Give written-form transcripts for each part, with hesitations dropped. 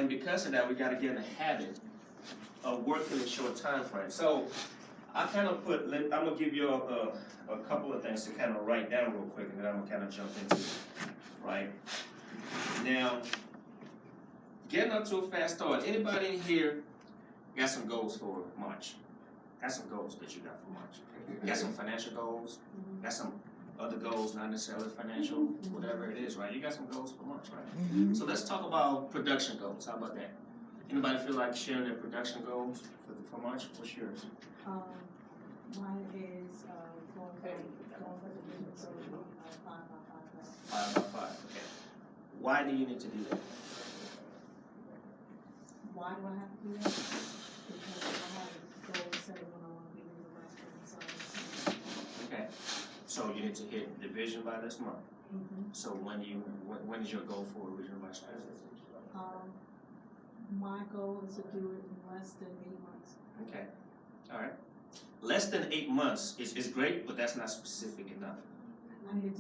And because of that, we got to get in a habit of working in short time frames. So I kind of I'm going to give you a couple of things to kind of write down real quick, and then I'm going to kind of jump into it, right? Now, getting up to a fast start. Anybody in here got some goals for March? Got some goals that you got for March? Got some financial goals? Got some other goals, not necessarily financial, whatever it is, right? You got some goals for March, right? So let's talk about production goals. How about that? Anybody feel like sharing their production goals for March? What's yours? Mine is going for the business social 5 by 5. 5 by 5, okay. Why do you need to do that? Why do I have to do that? Because I have a goal set when I want to be in the restaurant. Okay. So you need to hit division by this month. So when is your goal for regional vice president? My goal is to do it in less than 8 months. Okay. All right. Less than 8 months is great, but that's not specific enough.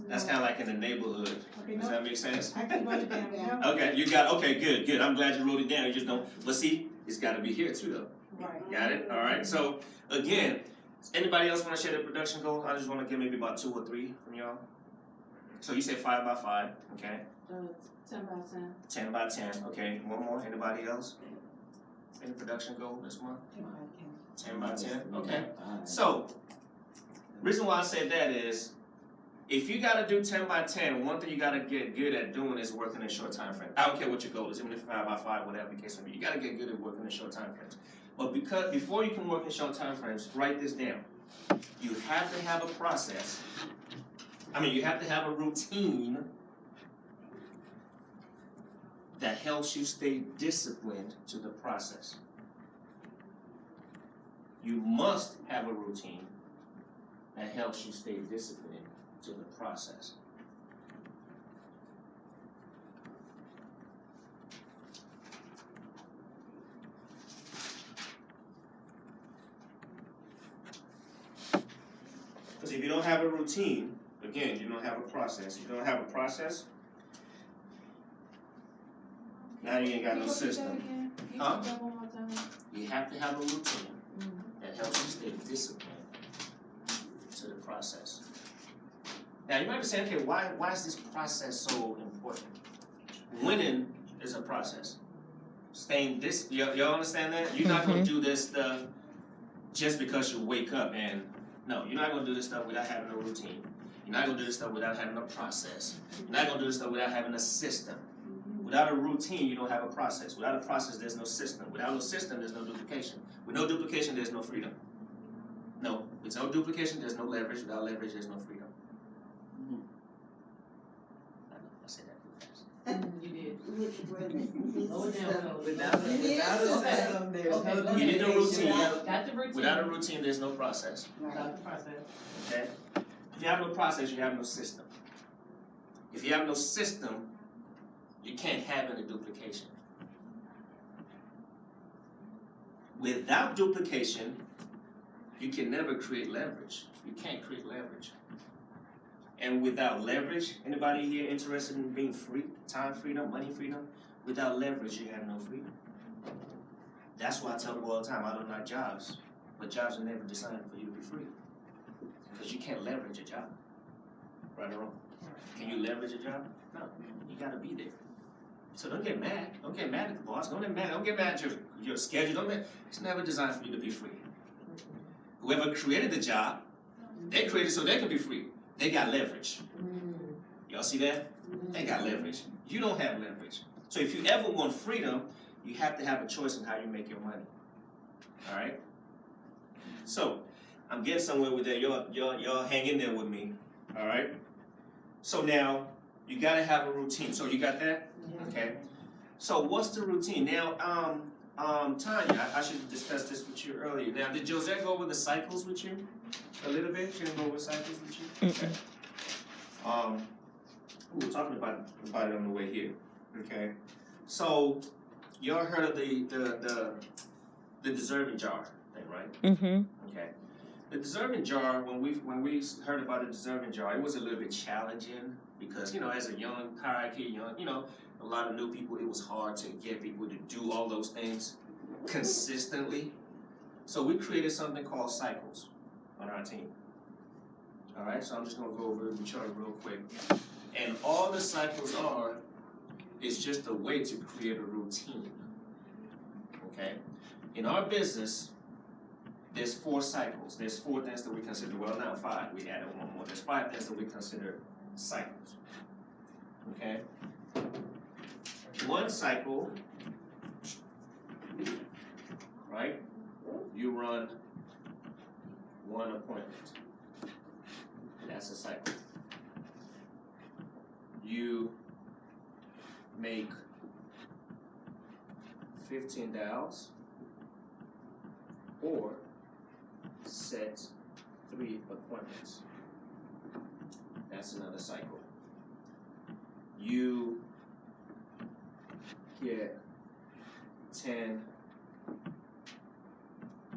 That's kind of like in the neighborhood. Okay, does that make sense? I can write it down now. Okay, you got, okay, good. I'm glad you wrote it down. You just don't, but see, it's got to be here too, though. Right. Got it? All right. So, again, anybody else want to share their production goal? I just want to get maybe about 2 or 3 from y'all. So you say 5 by 5, okay? 10 by 10. 10 by 10, okay. One more. Anybody else? Any production goal this month? 10 by 10, okay. So, reason why I said that is, if you got to do 10 by 10, one thing you got to get good at doing is working in short time frames. I don't care what your goal is, even if 5 by 5, whatever the case may be. You got to get good at working in short time frames. But before you can work in short time frames, write this down. You have to have a process. You have to have a routine that helps you stay disciplined to the process. You must have a routine that helps you stay disciplined to the process. Because if you don't have a routine, again, you don't have a process. You don't have a process, now you ain't got no system. Huh? You have to have a routine that helps you stay disciplined to the process. Now you might be saying, okay, why is this process so important? Winning is a process. Staying y'all understand that? You're not gonna do this stuff just because you wake up and no, you're not gonna do this stuff without having a routine. You're not gonna do this stuff without having a process. You're not gonna do this stuff without having a system. Without a routine, you don't have a process. Without a process, there's no system. Without no system, there's no duplication. With no duplication, there's no freedom. No, with no duplication, there's no leverage. Without leverage, there's no freedom. I said that too fast. You did. You need a routine. Got the routine. Without a routine, there's no process. Without the process. Okay? If you have no process, you have no system. If you have no system, you can't have any duplication. Without duplication, you can never create leverage. You can't create leverage. And without leverage, anybody here interested in being free? Time freedom, money freedom? Without leverage, you have no freedom. That's why I tell people all the time, I don't like jobs. But jobs are never designed for you to be free. Because you can't leverage a job. Right or wrong? Can you leverage a job? No. You gotta be there. So don't get mad. Don't get mad at the boss. Don't get mad. Don't get mad at your schedule. It's never designed for you to be free. Whoever created the job, they created so they can be free. They got leverage. Y'all see that? They got leverage. You don't have leverage. So if you ever want freedom, you have to have a choice in how you make your money. All right? So I'm getting somewhere with that. Y'all hang in there with me. All right? So now you got to have a routine. So you got that? Okay. So what's the routine? Now, Tanya, I should have discussed this with you earlier. Now, did Josette go over the cycles with you a little bit? She didn't go over cycles with you? Okay. We were talking about it on the way here. Okay. So y'all heard of the deserving jar thing, right? Mm-hmm. Okay. The deserving jar, when we heard about the deserving jar, it was a little bit challenging because, as a young hierarchy, a lot of new people, it was hard to get people to do all those things consistently. So we created something called cycles on our team. All right, so I'm just gonna go over the chart real quick. And all the cycles is just a way to create a routine, okay? In our business, there's 4 cycles. There's 4 things that we consider, well, now 5, we added 1 more. There's 5 things that we consider cycles, okay? 1 cycle, right? You run 1 appointment. That's a cycle. You make 15 dials or set 3 appointments. That's another cycle. You get 10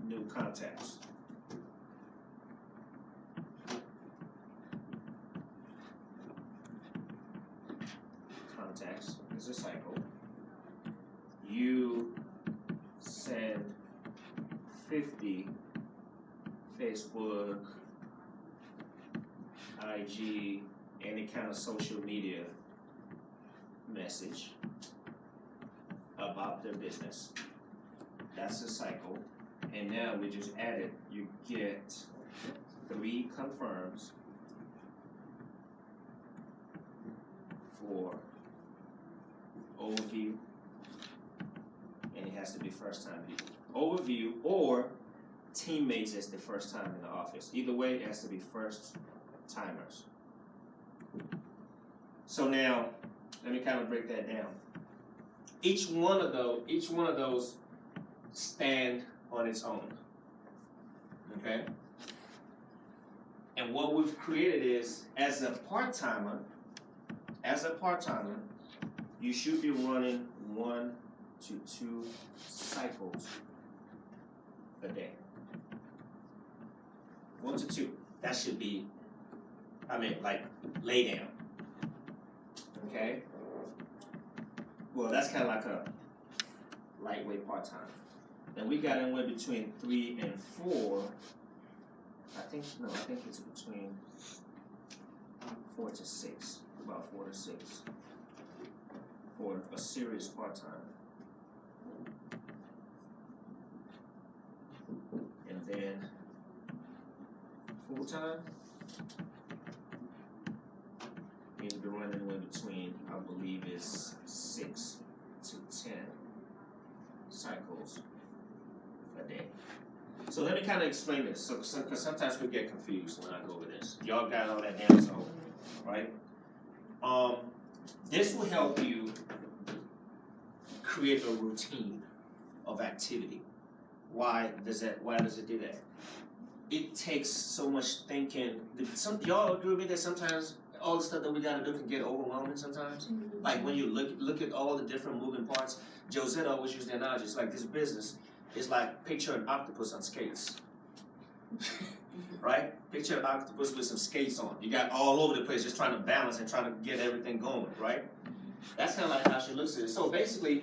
new contacts. Contacts is a cycle. You send 50 Facebook, IG, any kind of social media message about their business. That's a cycle. And now we just added, you get 3 confirms for overview, and it has to be first time people. Overview or teammates as the first time in the office. Either way, it has to be first timers. So now, let me kind of break that down. Each one of those stand on its own. Okay? And what we've created is, as a part-timer, you should be running 1 to 2 cycles a day. 1 to 2. That should be, like lay down. Okay? Well, that's kind of like a lightweight part-time. Then we got anywhere between 3 and 4. I think it's between 4 to 6. About 4 to 6. For a serious part-time. And then full-time, you'll be running anywhere between, I believe, is 6 to 10 cycles a day. So let me kind of explain this, because sometimes we get confused when I go over this. Y'all got all that down, so, right? This will help you create a routine of activity. Why does it do that? It takes so much thinking. Y'all agree with me that sometimes all the stuff that we gotta do can get overwhelming sometimes? Like when you look at all the different moving parts. Josette always used the analogy, it's like this business is like picture an octopus on skates. Right? Picture an octopus with some skates on. You got all over the place just trying to balance and trying to get everything going, right? That's kind of like how she looks at it. So basically,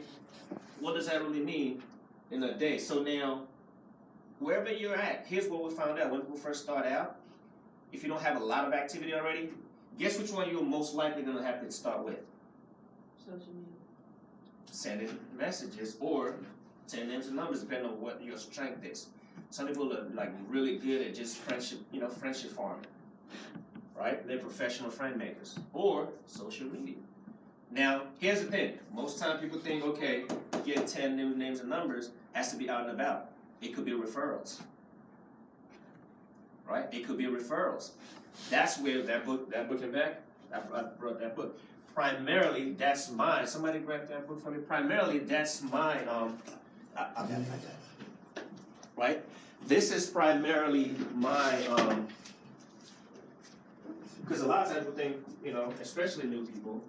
what does that really mean in a day? So now, wherever you're at, here's what we found out when we first start out. If you don't have a lot of activity already, guess which one you're most likely going to have to start with? Social media. Sending messages or 10 names and numbers, depending on what your strength is. Some people are like really good at just friendship farming, right? They're professional friend makers. Or social media. Now, here's the thing. Most times people think, okay, get 10 new names and numbers has to be out and about. It could be referrals, right? It could be referrals. That's where that book in back, I brought that book. Primarily, that's mine. Somebody grab that book for me. Primarily, that's mine. I got it. Right? This is primarily my, because a lot of times people think, especially new people,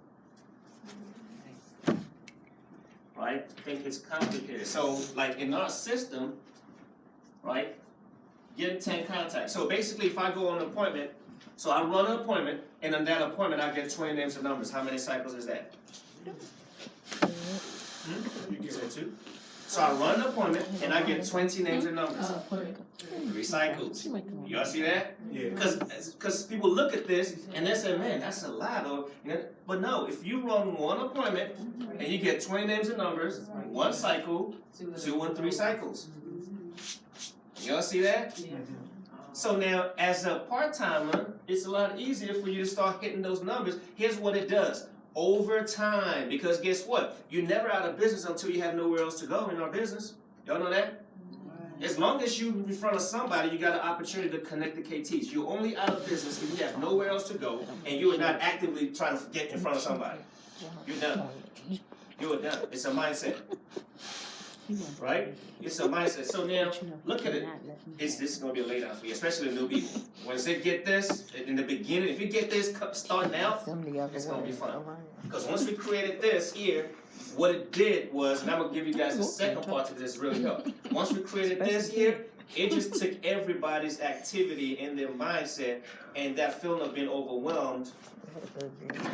right, think it's complicated. So, like in our system, right, getting 10 contacts. So basically, if I go on an appointment, so I run an appointment, and in that appointment, I get 20 names and numbers. How many cycles is that? You said 2. So I run an appointment and I get 20 names and numbers. 3 cycles. Y'all see that? Yeah. Because people look at this and they say, man, that's a lot. Or, but no, if you run one appointment and you get 20 names and numbers, 1 cycle, 2 and 3 cycles. Y'all see that? So now, as a part-timer, it's a lot easier for you to start hitting those numbers. Here's what it does. Over time, because guess what? You're never out of business until you have nowhere else to go in our business. Y'all know that? As long as you're in front of somebody, you got an opportunity to connect the KTs. You're only out of business if you have nowhere else to go and you are not actively trying to get in front of somebody. You're done. You're done. It's a mindset. Right? It's a mindset. So now, look at it. This is going to be a laydown for you, especially the new people. Once they get this, in the beginning, if you get this starting out, it's going to be fun. Because once we created this here, what it did was, and I'm going to give you guys the second part to this really help. Once we created this here, it just took everybody's activity and their mindset and that feeling of being overwhelmed.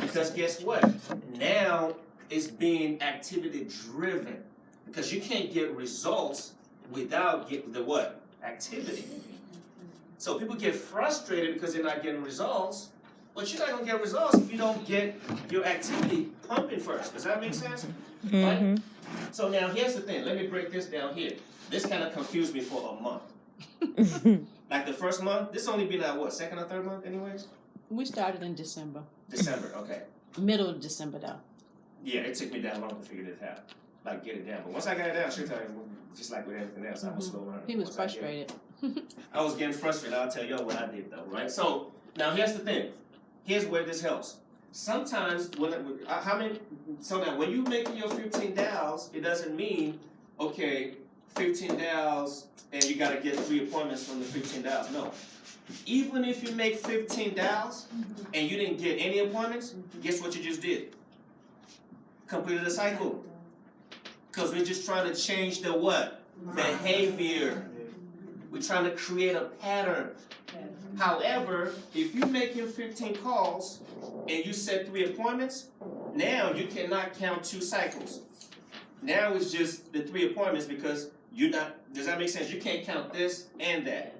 Because guess what? Now it's being activity driven. Because you can't get results without getting the what? Activity. So people get frustrated because they're not getting results, but you're not going to get results if you don't get your activity pumping first. Does that make sense? Right? So now here's the thing. Let me break this down here. This kind of confused me for a month. Like the first month, this only been what, second or third month anyways? We started in December. December, okay. Middle of December though. Yeah, it took me that long to figure this out. Like get it down. But once I got it down, just like with everything else, I'm a slow learner. He was frustrated. I was getting frustrated. I'll tell y'all what I did though, right? So now here's the thing. Here's where this helps. Sometimes so now when you make your 15 dials, it doesn't mean, okay, 15 dials and you gotta get 3 appointments from the 15 dials. No. Even if you make 15 dials and you didn't get any appointments, guess what you just did? Completed a cycle. Because we're just trying to change the what? Behavior. We're trying to create a pattern. However, if you're making 15 calls and you set 3 appointments, now you cannot count 2 cycles. Now it's just the 3 appointments because you're not, does that make sense? You can't count this and that.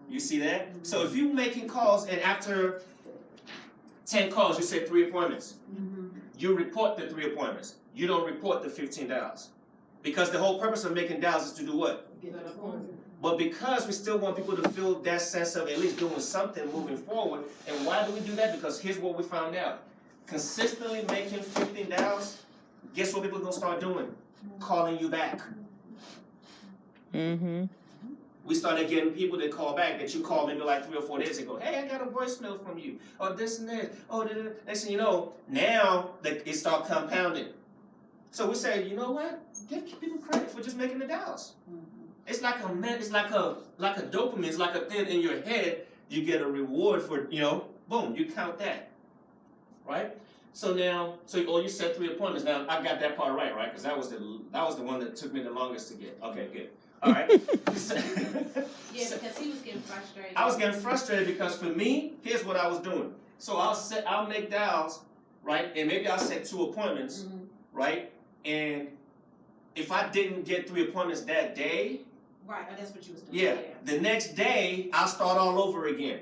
You see that? So if you're making calls and after 10 calls you set 3 appointments, you report the 3 appointments. You don't report the 15 dials. Because the whole purpose of making dials is to do what? But because we still want people to feel that sense of at least doing something moving forward, and why do we do that? Because here's what we found out. Consistently making 15 dials, guess what people are going to start doing? Calling you back. We started getting people that call back that you called maybe like 3 or 4 days ago. Hey, I got a voicemail from you. Or this and that. Oh, next thing you know, now it starts compounding. So we say, you know what? Give people credit for just making the dials. It's like a dopamine. It's like a thing in your head. You get a reward for, boom, you count that, right? So now, you set 3 appointments. Now I got that part right? Because that was the one that took me the longest to get. Okay, good. All right. Yeah, because he was getting frustrated. I was getting frustrated because for me, here's what I was doing. So I'll make dials, right? And maybe I'll set 2 appointments, right? And if I didn't get 3 appointments that day, right, that's what you was doing. Yeah, the next day I'll start all over again.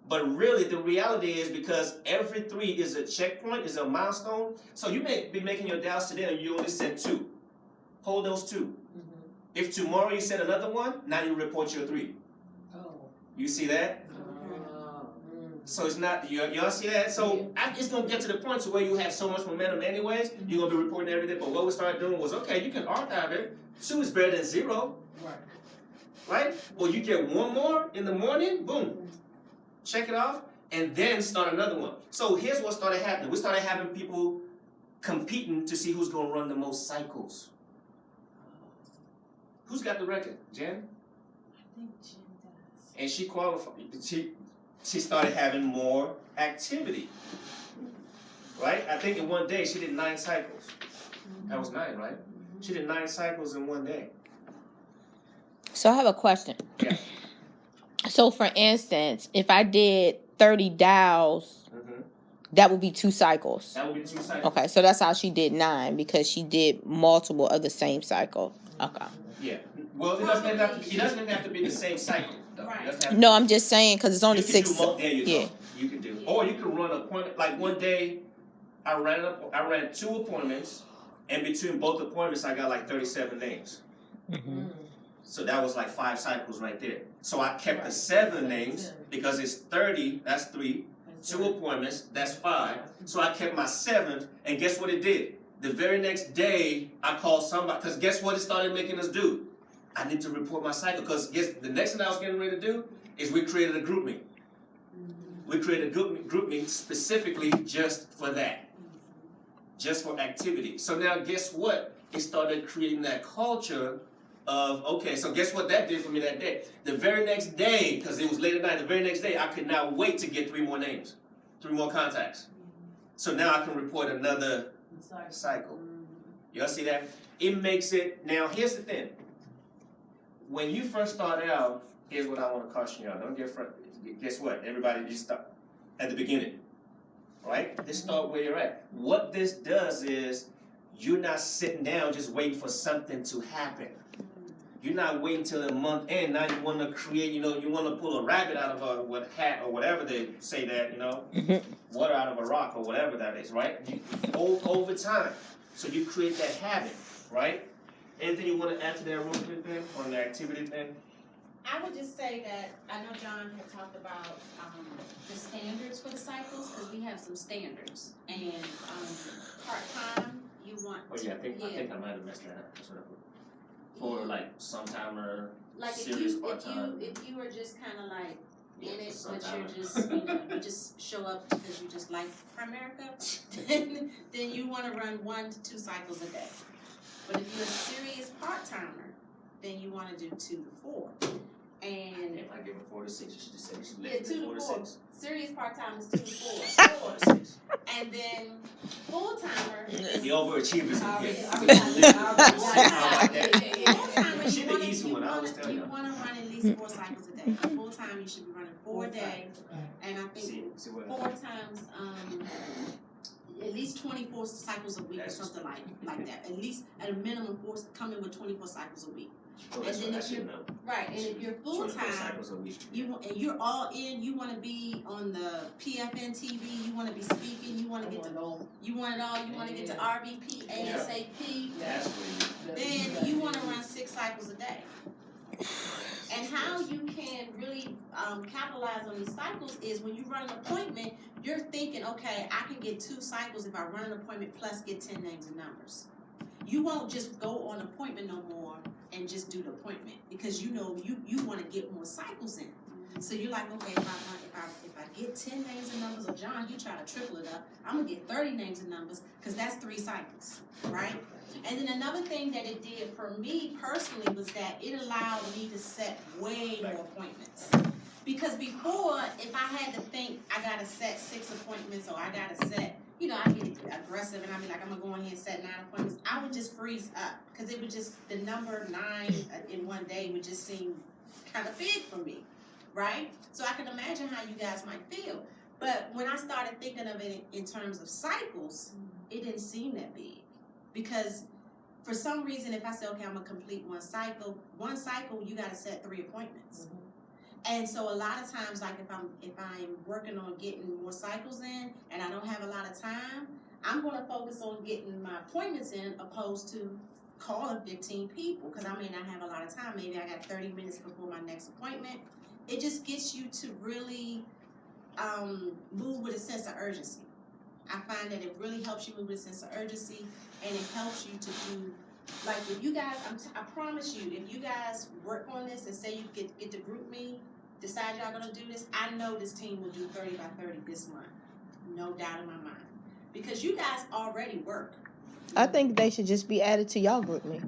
But really, the reality is because every 3 is a checkpoint, is a milestone. So you may be making your dials today and you only set 2. Hold those 2. If tomorrow you set another one, now you report your 3. You see that? So it's not, y'all see that? So it's going to get to the point to where you have so much momentum anyways, you're going to be reporting every day. But what we started doing was, okay, you can archive it. 2 is better than 0. Right? Well, you get 1 more in the morning, boom. Check it off, and then start another one. So here's what started happening. We started having people competing to see who's going to run the most cycles. Who's got the record? Jen? I think Jen does. And she qualified. She started having more activity. Right? I think in one day she did 9 cycles. That was 9, right? She did 9 cycles in one day. So I have a question. Yeah. So for instance, if I did 30 dials That would be 2 cycles. That would be 2 cycles. Okay, so that's how she did 9 because she did multiple of the same cycle. Okay. Yeah. Well, it doesn't even have to be the same cycle, though. Right. It doesn't have to No, be- I'm just saying because it's only You can 6. do there you yeah. go. You can do, or you can run an appointment. Like one day, I ran 2 appointments, and between both appointments, I got like 37 names. Mhm. So that was like 5 cycles right there. So I kept the 7 names because it's 30. That's 3. 2 appointments. That's 5. So I kept my 7th, and guess what it did? The very next day, I called somebody because guess what it started making us do? I need to report my cycle because guess the next thing I was getting ready to do is we created a group me. We created a group me specifically just for that, just for activity. So now guess what? It started creating that culture of, okay, so guess what that did for me that day? The very next day, because it was late at night, the very next day, I could now wait to get 3 more names, 3 more contacts. So now I can report another cycle. Y'all see that? It makes it, now here's the thing. When you first start out, here's what I want to caution y'all. Don't get frustrated. Guess what? Everybody just start at the beginning, right? Just start where you're at. What this does is you're not sitting down just waiting for something to happen. You're not waiting till the month end. Now you want to create, you want to pull a rabbit out of a hat or whatever they say that, water out of a rock or whatever that is, right? Over time. So you create that habit, right? Anything you want to add to that real quick then, on the activity thing? I would just say that, I know John had talked about the standards for the cycles, because we have some standards. And part-time, you want Oh yeah, I think I might have messed that up. That's what I put. For like sometime like serious part-time. if you are just kind of like in it, but sometime. you're just, you just show up because you just like Primerica, then you want to run 1 to 2 cycles a day. But if you're a serious part-timer, then you want to do 2 to 4. And If I give her 4 to 6, you should just say you should yeah, lift 2 4 to to 4. 6. Serious part-time is 2 to 4. 4 to 6. And then full-timer is The overachievers in here. full-timer, She the easy one, I always tell you you. want to run at least 4 cycles a day. Full-time, you should be running 4 a day. And I think See what 4 times, at least 24 cycles a week or something like that. At least, at a minimum, coming with 24 cycles a week. Oh, that's And then what I if should you- know. Right, and if you're 24 full-time, cycles a week. and you're all in, you want to be on the PFN TV, you want to be speaking, you want to get to, you want it all, you want to get to RVP, ASAP, That's where then you want to run 6 cycles a day. And how you can really capitalize on these cycles is when you run an appointment, you're thinking, okay, I can get 2 cycles if I run an appointment plus get 10 names and numbers. You won't just go on appointment no more and just do the appointment because you want to get more cycles in. So you're like, okay, if I get 10 names and numbers, or John, you try to triple it up, I'm gonna get 30 names and numbers because that's 3 cycles, right? And then another thing that it did for me personally was that it allowed me to set way more appointments. Because before, if I had to think I gotta set 6 appointments or I gotta set, I get aggressive and I'd be like, I'm gonna go in here and set 9 appointments, I would just freeze up because it would just, the number 9 in one day would just seem kind of big for me, right? So I can imagine how you guys might feel. But when I started thinking of it in terms of cycles, it didn't seem that big. Because for some reason, if I say, okay, I'm gonna complete one cycle, you gotta set 3 appointments. And so a lot of times, like if I'm working on getting more cycles in and I don't have a lot of time, I'm gonna focus on getting my appointments in opposed to calling 15 people because I may not have a lot of time. Maybe I got 30 minutes before my next appointment. It just gets you to really move with a sense of urgency. I find that it really helps you move with a sense of urgency, and it helps you to do, like if you guys, I promise you, if you guys work on this and say you get to group me, decide y'all gonna do this, I know this team will do 30 by 30 this month. No doubt in my mind. Because you guys already work. I think they should just be added to y'all group me.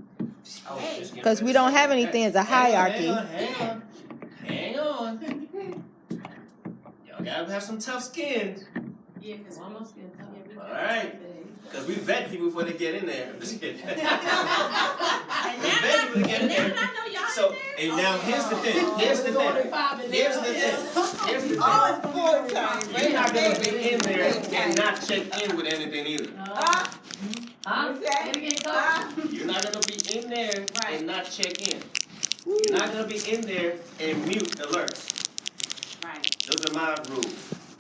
Hey. Because we don't have anything as a hierarchy. Hang on. Y'all gotta have some tough skin. Yeah, because almost getting tough. All right. Because we vet people before they get in there. I'm just kidding. And now I know y'all So, in there. And now here's the thing. Here's the thing. Here's the thing. Here's the thing. Oh, it's full time. You're not gonna be in there and not check in with anything either. You're not gonna be in there and not check in. You're not gonna be in there and mute alerts. Right. Those are my rules.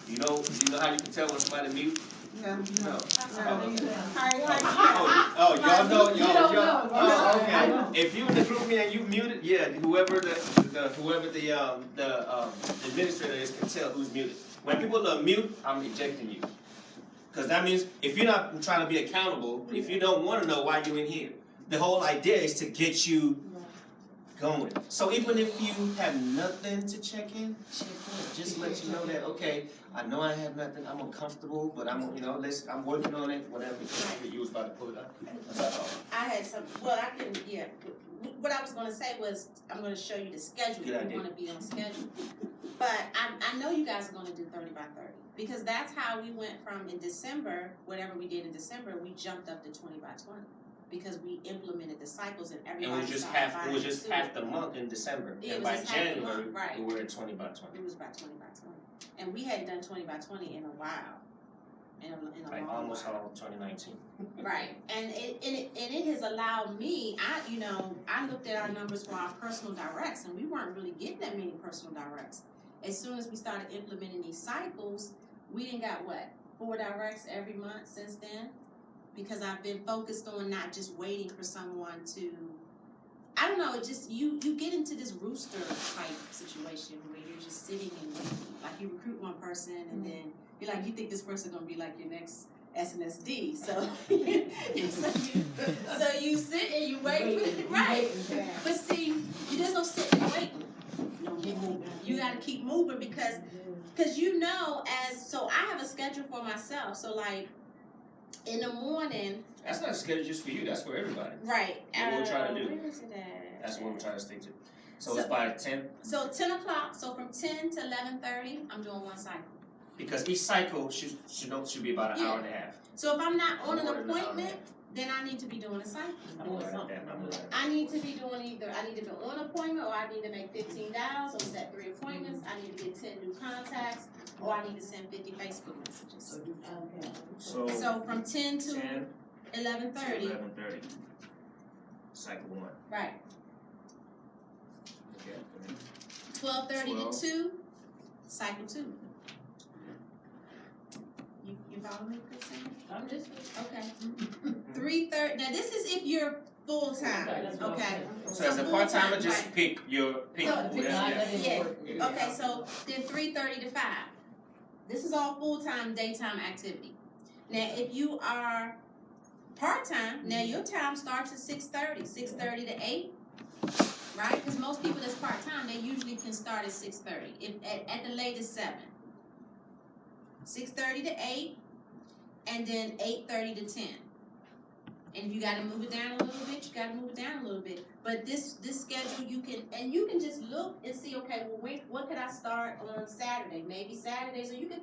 You know how you can tell when somebody mute? No. No. Hi. Y'all know, y'all. know. Oh, okay. If you in the group me and you muted, yeah, whoever the administrator is can tell who's muted. When people are mute, I'm ejecting you. Because that means if you're not trying to be accountable, if you don't want to know why you're in here, the whole idea is to get you going. So even if you have nothing to check in, just let you know that, okay, I know I have nothing, I'm uncomfortable, but I'm working on it, whatever you was about to pull it up. That's all. I had some, what I was gonna say was, I'm gonna show you the schedule, Good if idea. you wanna be on schedule. But I know you guys are gonna do 30 by 30, because that's how we went from in December, whatever we did in December, we jumped up to 20 by 20. Because we implemented the cycles and everybody It was just half the month in December. Yeah, and it by was just half the January, month, right. we were at 20 by 20. It was about 20 by 20. And we hadn't done 20 by 20 in a while. In a Like long almost while. all 2019. Right. And it has allowed me, I looked at our numbers for our personal directs, and we weren't really getting that many personal directs. As soon as we started implementing these cycles, we didn't got 4 directs every month since then? Because I've been focused on not just waiting for someone to, I don't know, it just, you get into this rooster type situation where you're just sitting and waiting. Like you recruit one person and then you're like, you think this person gonna be like your next SNSD. So you sit and you wait, right. But see, you just don't sit and wait. You gotta keep moving because so I have a schedule for myself. So like, in the morning. That's not a schedule just for you. That's for everybody. Right. What we're trying to do. Where is it at? That's what we're trying to stick to. So it's by 10. So 10 o'clock. So from 10 to 11:30, I'm doing one cycle. Because each cycle should be about an hour and a half. So if I'm not on an appointment, then I need to be doing a cycle. I need to be doing I need to be on appointment, or I need to make 15 dials, or set 3 appointments. I need to get 10 new contacts, or I need to send 50 Facebook messages. So from 10 to 11:30. 11:30. Cycle 1. Right. Okay. 12:30 to 2. Cycle 2. You follow me, Christine? I'm just. Okay. 3:30. Now this is if you're full time. Okay. So as a part timer, just pick your Yeah. Okay. So then 3:30 to 5. This is all full time daytime activity. Now if you are part time, now your time starts at 6:30 to 8. Right? Because most people that's part time, they usually can start at 6:30. If at the latest 7. 6:30 to 8. And then 8:30 to 10. And if you got to move it down a little bit, you got to move it down a little bit. But this schedule, you can just look and see, okay, well, what could I start on Saturday? Maybe Saturday. So you can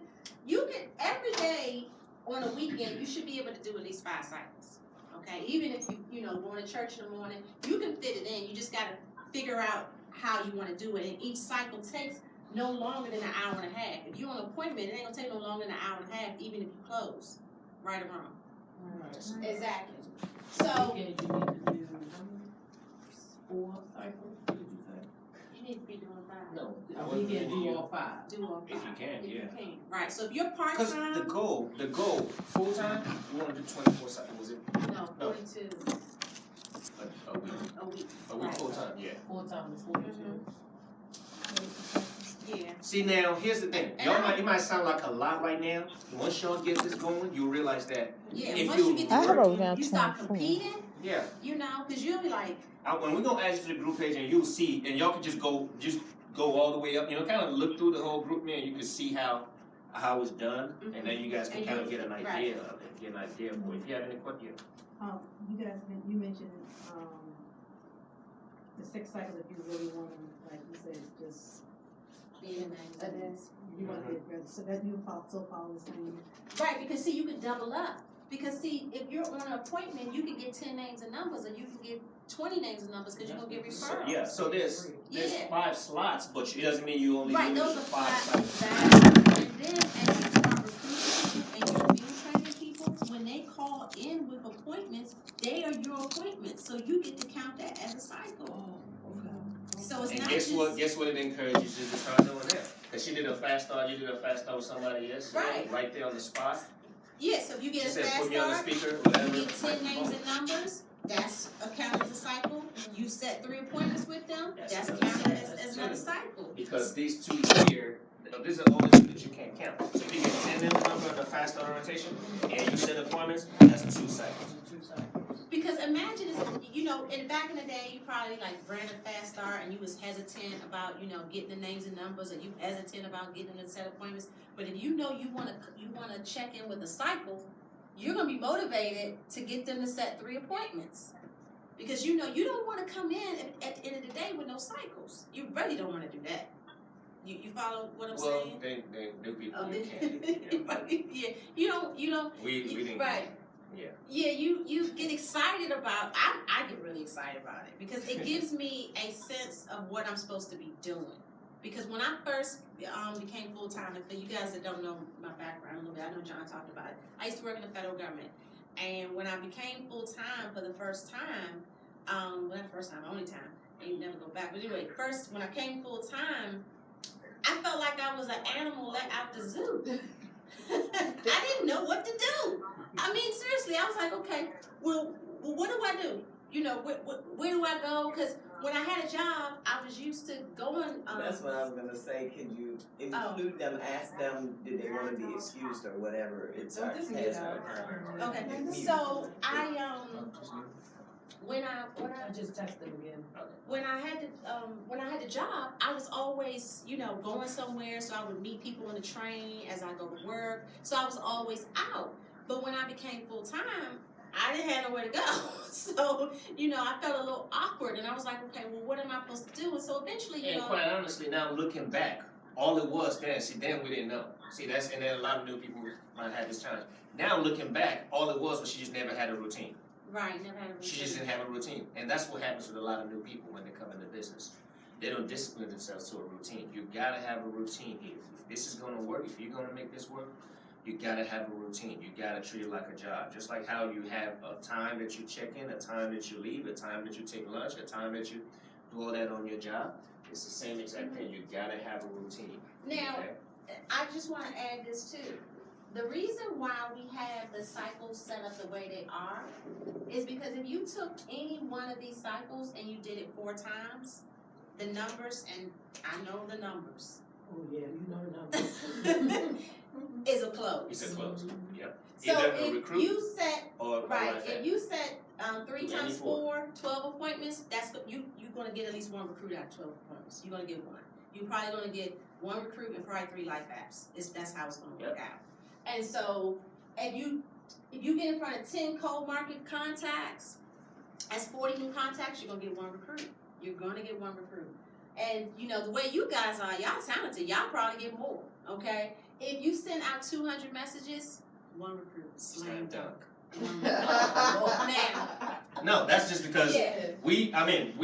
every day on a weekend, you should be able to do at least 5 cycles. Okay, even if you going to church in the morning, you can fit it in. You just got to figure out how you want to do it. And each cycle takes no longer than an hour and a half. If you're on an appointment, it ain't gonna take no longer than an hour and a half, even if you close. Right or wrong? Right. Exactly. So You need to do 4 cycles. What did you say? you need to be doing 5. No. We can do all 5. Do all 5. If you can, If yeah. you can. Right. So if you're part Because time, the goal, full time, you want to do 24 cycles. Was it no, 42 a week? a week. A week Right. full time, yeah. Full time is 42. Yeah. See now, here's the thing. It might sound like a lot right now. Once y'all get this going, you'll realize that. Yeah. If Once you you- get I to wrote work, down you start 24. competing. Yeah. Because you'll be like, When we're gonna add you to the group page, and you'll see, and y'all can just go all the way up. Kind of look through the whole group, man. You can see how it's done, and then you guys can And kind you- of get an right. idea of it, get an idea for it. If you have any questions, You guys, you mentioned, the 6 cycles if you really want to, like you said, just, being in magazines. you want to get rid of, so that you follow the same. Right, because see, you could double up. Because see, if you're on an appointment, you can get 10 names and numbers, or you can get 20 names and numbers because you're gonna get referrals. Yeah, so there's Yeah. 5 slots, but it doesn't mean you only Right, limit those to are 5 flat, sites. exactly. And then as you start recruiting people and you're field training people, when they call in with appointments, they are your appointments. So you get to count that as a cycle. So it's And not guess just what? Guess what? It encourages you to start doing that. Cause she did a fast start. You did a fast start with somebody else. Right. Right there on the spot. yeah, so if you She get a said, fast "Put me on the start, speaker." you Whatever. get 10 names and numbers, that's counted as a cycle. You set 3 appointments with them, that's counted as another cycle. Because these 2 here, these are the only 2 that you can't count. So if you get 10 in the number in the fast start orientation, and you set appointments, that's 2 cycles. Because imagine, you know, back in the day, you probably like ran a fast start and you was hesitant about, you know, getting the names and numbers, or you hesitant about getting them to set appointments. But if you know you wanna check in with the cycle, you're gonna be motivated to get them to set 3 appointments. Because you know you don't wanna come in at the end of the day with no cycles. You really don't wanna do that. You follow what I'm saying? Well, they new people Oh, you can't. yeah, you don't. We didn't. Right. Yeah. Yeah, you get excited about. I get really excited about it because it gives me a sense of what I'm supposed to be doing. Because when I first became full time, and for you guys that don't know my background a little bit, I know John talked about it. I used to work in the federal government, and when I became full time for the first time, well, not first time, only time, and you never go back. But anyway, first when I came full time, I felt like I was an animal let out the zoo. I didn't know what to do. I mean, seriously, I was like, okay, well what do I do? You know, where do I go? Because when I had a job, I was used to going. That's what I was gonna say. Can you include them? Ask them, do they want to be excused or whatever? It's our past our time. Okay, so I when I just text them again. when I had the job, I was always, you know, going somewhere, so I would meet people on the train as I go to work. So I was always out. But when I became full time, I didn't have nowhere to go. So, you know, I felt a little awkward, and I was like, okay, well, what am I supposed to do? And so eventually, you And know, quite honestly, now looking back, all it was then, then we didn't know. See, and then a lot of new people might have this challenge. Now looking back, all it was she just never had a routine. right, never had a She routine. just didn't have a routine. And that's what happens with a lot of new people when they come into business. They don't discipline themselves to a routine. You gotta have a routine here. If this is gonna work, if you're gonna make this work, you gotta have a routine. You gotta treat it like a job. Just like how you have a time that you check in, a time that you leave, a time that you take lunch, a time that you do all that on your job. It's the same exact thing. You gotta have a routine. Now, Okay? I just want to add this too. The reason why we have the cycles set up the way they are is because if you took any one of these cycles and you did it 4 times, the numbers, and I know the numbers, Oh yeah, you know the numbers. is a close. It's a close. Yep. So Either a if recruit you set or right, like if you set 3 Do times any 4. 4, 12 appointments, that's you're gonna get at least 1 recruit out of 12 appointments. You're gonna get 1. You're probably gonna get 1 recruit and probably 3 life apps. That's how it's gonna work out. And so if you get in front of 10 cold market contacts, that's 40 new contacts, you're gonna get 1 recruit. You're gonna get 1 recruit. And you know, the way you guys are, y'all talented, y'all probably get more. Okay? If you send out 200 messages, 1 recruit. slam dunk. Now, No, that's just because yeah. we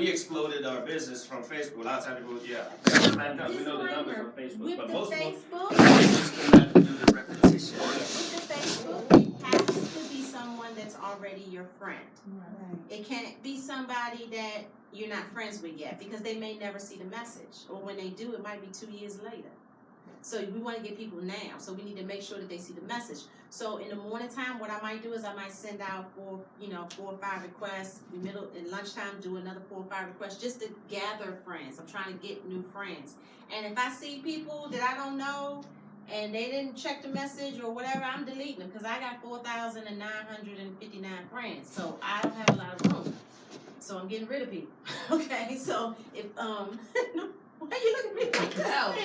exploded our business from Facebook. A lot of times people, slam dunk. We know the numbers on Facebook, With but the most of them Facebook, just cannot do the repetition. with the Facebook, it has to be someone that's already your friend. Right. It can't be somebody that you're not friends with yet because they may never see the message, or when they do, it might be 2 years later. So we want to get people now. So we need to make sure that they see the message. So in the morning time, what I might do is I might send out 4 or 5 requests. In lunchtime, do another 4 or 5 requests just to gather friends. I'm trying to get new friends. And if I see people that I don't know and they didn't check the message or whatever, I'm deleting them because I got 4,959 friends. So I don't have a lot of room. So I'm getting rid of people. Okay, so if why you looking at me like that?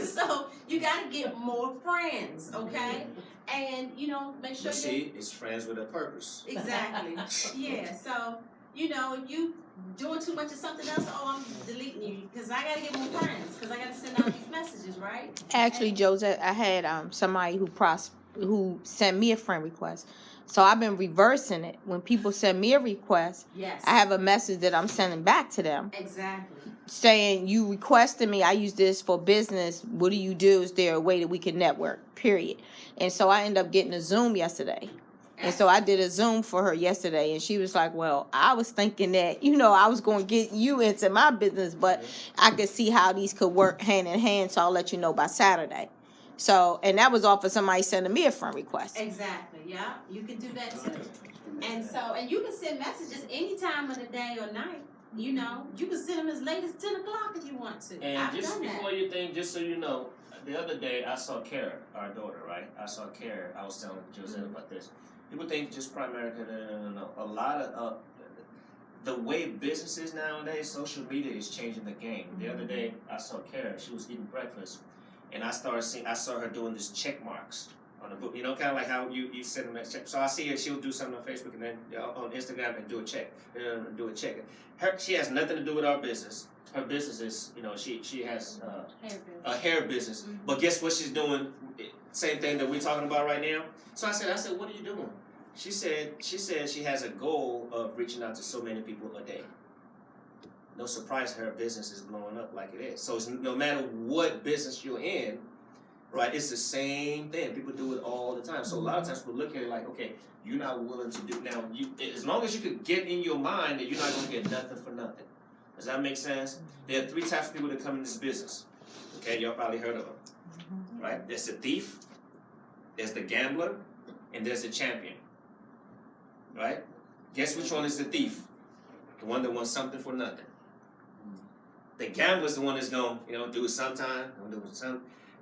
So you gotta get more friends, okay? And you know, make sure But see, it's friends with a purpose. exactly. Yeah. So you know, if you doing too much of something else, I'm deleting you because I gotta get more friends because I gotta send out these messages, right? Actually, Josette, I had somebody who sent me a friend request. So I've been reversing it. When people send me a request, Yes. I have a message that I'm sending back to them. Exactly. Saying, you requested me, I use this for business. What do you do? Is there a way that we can network? Period. And so I ended up getting a Zoom yesterday. And so I did a Zoom for her yesterday, and she was like, well, I was thinking that, I was going to get you into my business, but I could see how these could work hand in hand, so I'll let you know by Saturday. So, and that was off of somebody sending me a friend request. Exactly, yeah. You can do that too. And you can send messages any time of the day or night. You can send them as late as 10 o'clock if you want to. And I've just done before that. you think, just so you know, the other day I saw Kara, our daughter, right? I saw Kara. I was telling Josette about this. People think just Primerica. No. A lot of the way business is nowadays, social media is changing the game. The other day I saw Kara. She was eating breakfast, and I saw her doing this check marks on the book. Kind of like how you send them a check. So I see her. She'll do something on Facebook and then on Instagram and do a check. She has nothing to do with our business. Her business is, she has a hair business. Mm-hmm. But guess what she's doing? Same thing that we're talking about right now. So I said, what are you doing? She said she has a goal of reaching out to so many people a day. No surprise, her business is blowing up like it is. So it's, no matter what business you're in, right, it's the same thing. People do it all the time. So a lot of times people look at it like, okay, you're not willing to do now. As long as you could get in your mind that you're not going to get nothing for nothing. Does that make sense? There are 3 types of people that come in this business. Okay, y'all probably heard of them, right? There's the thief, there's the gambler, and there's the champion. Right? Guess which one is the thief? The one that wants something for nothing. The gambler is the one that's going to do it sometime.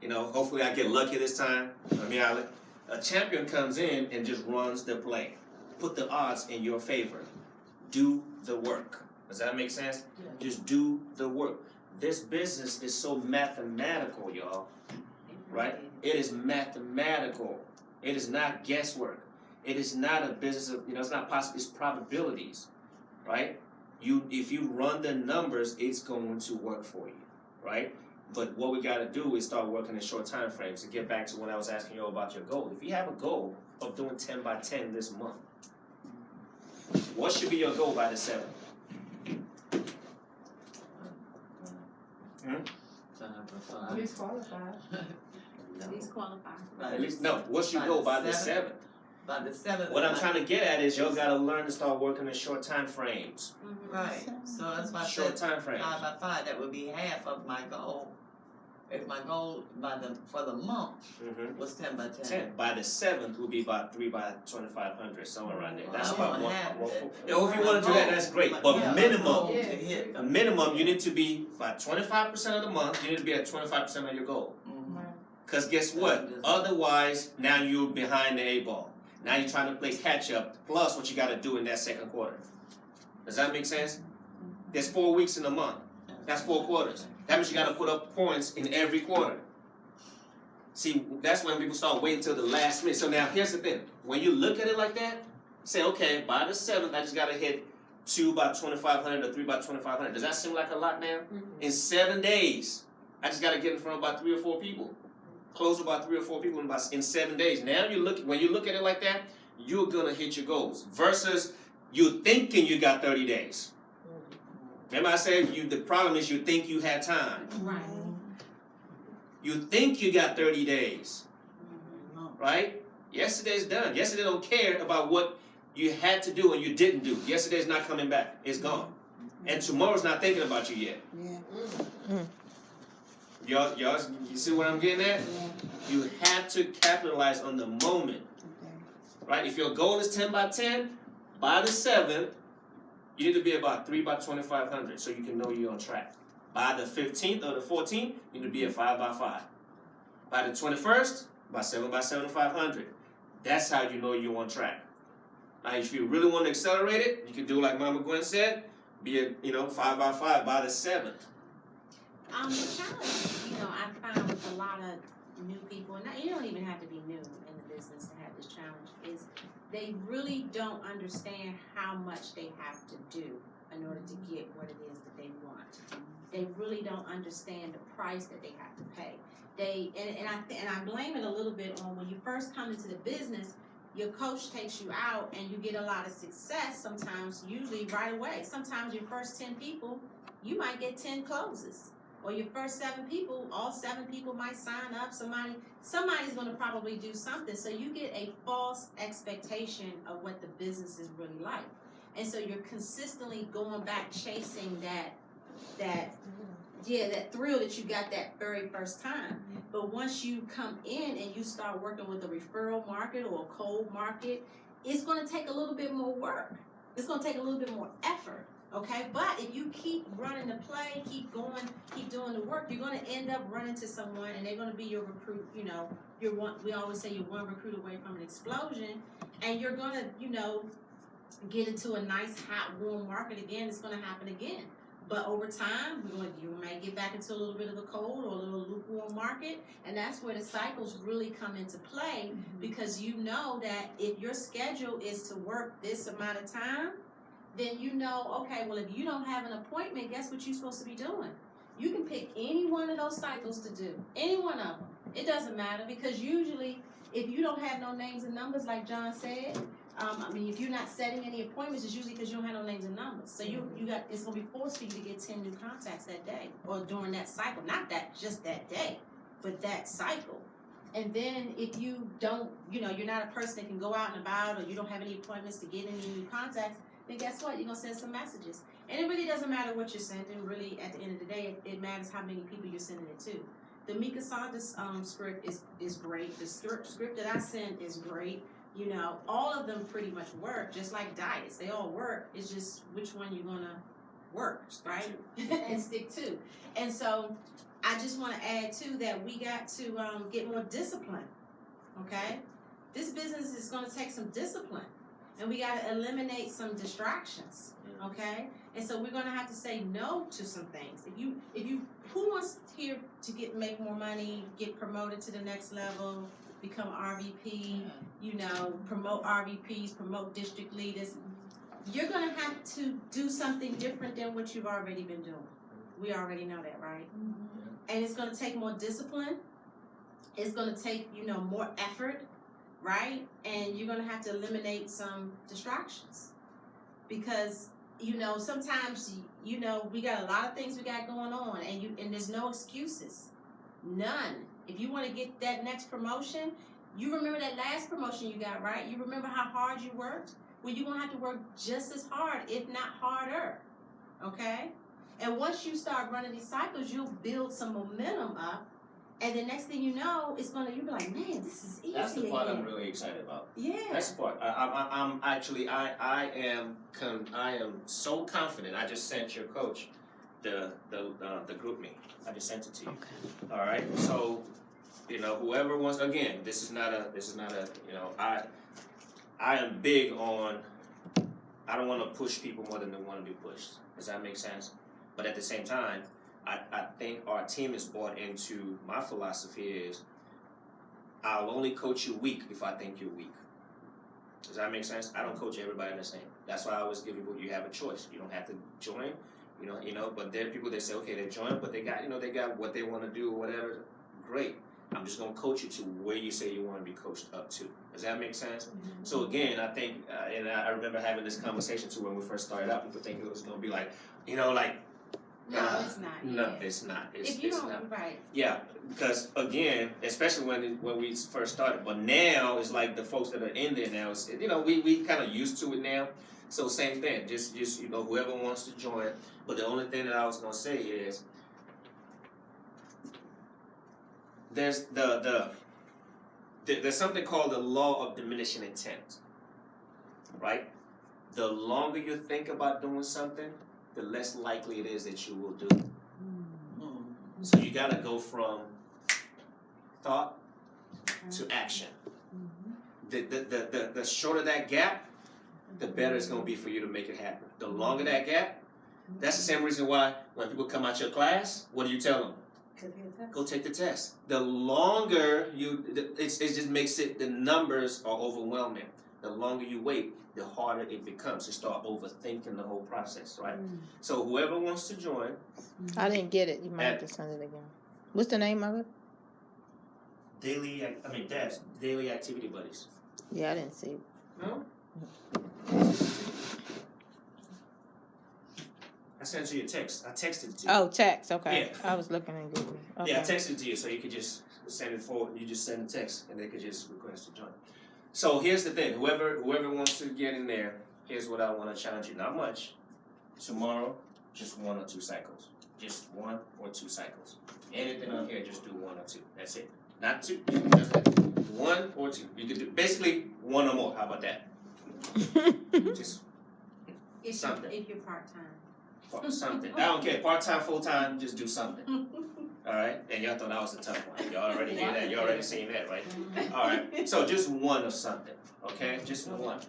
Hopefully I get lucky this time. A champion comes in and just runs the play. Put the odds in your favor. Do the work. Does that make sense? Yeah. Just do the work. This business is so mathematical, y'all. Right? It is mathematical. It is not guesswork. It is not a business of, it's not possible. It's probabilities, right? If you run the numbers, it's going to work for you, right? But what we got to do is start working in short time frames. To get back to when I was asking you about your goal. If you have a goal of doing 10 by 10 this month, what should be your goal by the 7th? He's qualified. He's qualified. At least, no, what's your goal by the 7th? By the 7th. What I'm trying to get at is y'all got to learn to start working in short time frames. Mm-hmm. Right. So that's why I short said time frames. 5 by 5. That would be half of my goal. If my goal for the month was 10 by 10. 10 by the 7th would be about 3 by 2,500, somewhere around there. That's about one. If you want to do that, that's great. But minimum, you need to be by 25% of the month. You need to be at 25% of your goal. Because guess what? Otherwise, now you're behind the 8 ball. Now you're trying to play catch up. Plus, what you got to do in that second quarter. Does that make sense? There's 4 weeks in a month. That's 4 quarters. That means you got to put up points in every quarter. See, that's when people start waiting until the last minute. So now, here's the thing. When you look at it like that, say, okay, by the 7th, I just got to hit 2 by 2,500 or 3 by 2,500. Does that seem like a lot now? In 7 days, I just got to get in front of about 3 or 4 people. Close about 3 or 4 people in 7 days. Now, when you look at it like that, you're going to hit your goals. Versus you thinking you got 30 days. Remember I said the problem is you think you had time. Right. You think you got 30 days. Right? Yesterday's done. Yesterday don't care about what you had to do and you didn't do. Yesterday's not coming back. It's gone. And tomorrow's not thinking about you yet. Y'all, you see what I'm getting at? You have to capitalize on the moment. Right? If your goal is 10 by 10, by the 7th, you need to be about 3 by 2,500 so you can know you're on track. By the 15th or the 14th, you need to be at 5 by 5. By the 21st, by 7 by 7,500. That's how you know you're on track. Now, if you really want to accelerate it, you can do like Mama Gwen said, be at 5 by 5 by the 7th. The challenge, I find with a lot of new people, and you don't even have to be new in the business to have this challenge, is they really don't understand how much they have to do in order to get what it is that they want. They really don't understand the price that they have to pay. And I blame it a little bit on when you first come into the business, your coach takes you out and you get a lot of success sometimes, usually right away. Sometimes your first 10 people, you might get 10 closes. Or your first 7 people, all 7 people might sign up. Somebody's going to probably do something. So you get a false expectation of what the business is really like. And so you're consistently going back chasing that thrill that you got that very first time. But once you come in and you start working with a referral market or a cold market, it's going to take a little bit more work. It's going to take a little bit more effort. Okay, but if you keep running the play, keep going, keep doing the work, you're going to end up running to someone, and they're going to be your recruit. You know, you're one. We always say you're one recruit away from an explosion, and you're going to, you know, get into a nice, hot, warm market again. It's going to happen again. But over time, you might get back into a little bit of a cold or a little lukewarm market, and that's where the cycles really come into play, because you know that if your schedule is to work this amount of time, then you know, okay, well, if you don't have an appointment, guess what you're supposed to be doing? You can pick any one of those cycles to do, any one of them. It doesn't matter, because usually, if you don't have no names and numbers, like John said, if you're not setting any appointments, it's usually because you don't have no names and numbers. So it's gonna be forced for you to get 10 new contacts that day or during that cycle. Not that just that day, but that cycle. And then if you don't, you're not a person that can go out and about, or you don't have any appointments to get any new contacts, then guess what? You're gonna send some messages. And it really doesn't matter what you're sending. Really, at the end of the day, it matters how many people you're sending it to. The Mika Saunders script is great. The script that I sent is great. All of them pretty much work, just like diets. They all work. It's just which one you're gonna work, right? And stick to. And so I just want to add too that we got to get more discipline. Okay, this business is going to take some discipline, and we got to eliminate some distractions. Okay, and so we're going to have to say no to some things. If you, who wants here to make more money, get promoted to the next level, become RVP, promote RVPs, promote district leaders, you're going to have to do something different than what you've already been doing. We already know that, right? And it's going to take more discipline. It's going to take, more effort, right? And you're going to have to eliminate some distractions, because, sometimes, we got a lot of things we got going on, and there's no excuses. None. If you want to get that next promotion, you remember that last promotion you got, right? You remember how hard you worked? Well, you're going to have to work just as hard, if not harder, okay? And once you start running these cycles, you'll build some momentum up, and the next thing you know, you'll be like, man, this is easy. That's the part again. I'm really excited about. Yeah. That's the part. I'm actually, I am so confident. I just sent your coach the group me. I just sent it to you. Okay. All right. So, whoever wants, again, this is not a, I am big on, I don't want to push people more than they want to be pushed. Does that make sense? But at the same time, I think our team is bought into, my philosophy is, I'll only coach you weak if I think you're weak. Does that make sense? I don't coach everybody the same. That's why I always give people, you have a choice. You don't have to join, but there are people that say, okay, they join, but they got what they want to do or whatever. Great. I'm just going to coach you to where you say you want to be coached up to. Does that make sense? Mm-hmm. So again, I think, and I remember having this conversation too when we first started out, people think it was going to be like, no, it's not. No, yeah. It's not. If you don't, right. Yeah, because again, especially when we first started, but now it's like the folks that are in there now, it's, we kind of used to it now. So same thing, just whoever wants to join. But the only thing that I was gonna say is, there's there's something called the law of diminishing intent, right? The longer you think about doing something, the less likely it is that you will do it. So you gotta go from thought to action. The shorter that gap, the better it's gonna be for you to make it happen. The longer that gap, that's the same reason why when people come out your class, what do you tell them? Go take the test. The longer it just makes it, the numbers are overwhelming. The longer you wait, the harder it becomes. You start overthinking the whole process, right? So whoever wants to join. I didn't get it. You might have to send it again. What's the name of it? Daily Activity Buddies. Yeah, I didn't see it. No? I sent you a text. I texted it to you. Oh, text. Okay. Yeah. I was looking in Google. Okay. Yeah, I texted it to you so you could just send it forward. You just send a text and they could just request to join. So here's the thing. Whoever wants to get in there, here's what I want to challenge you. Not much. Tomorrow, just 1 or 2 cycles. Just 1 or 2 cycles. Anything on here, just do 1 or 2. That's it. Not 2. Just 1 or 2. You could do basically 1 or more. How about that? Just something. If you're part-time. Something. I don't care. Part-time, full-time, just do something. All right? And y'all thought that was a tough one. Y'all already hear that. Y'all already seen that, right? All right. So just 1 of something. Okay? Just 1.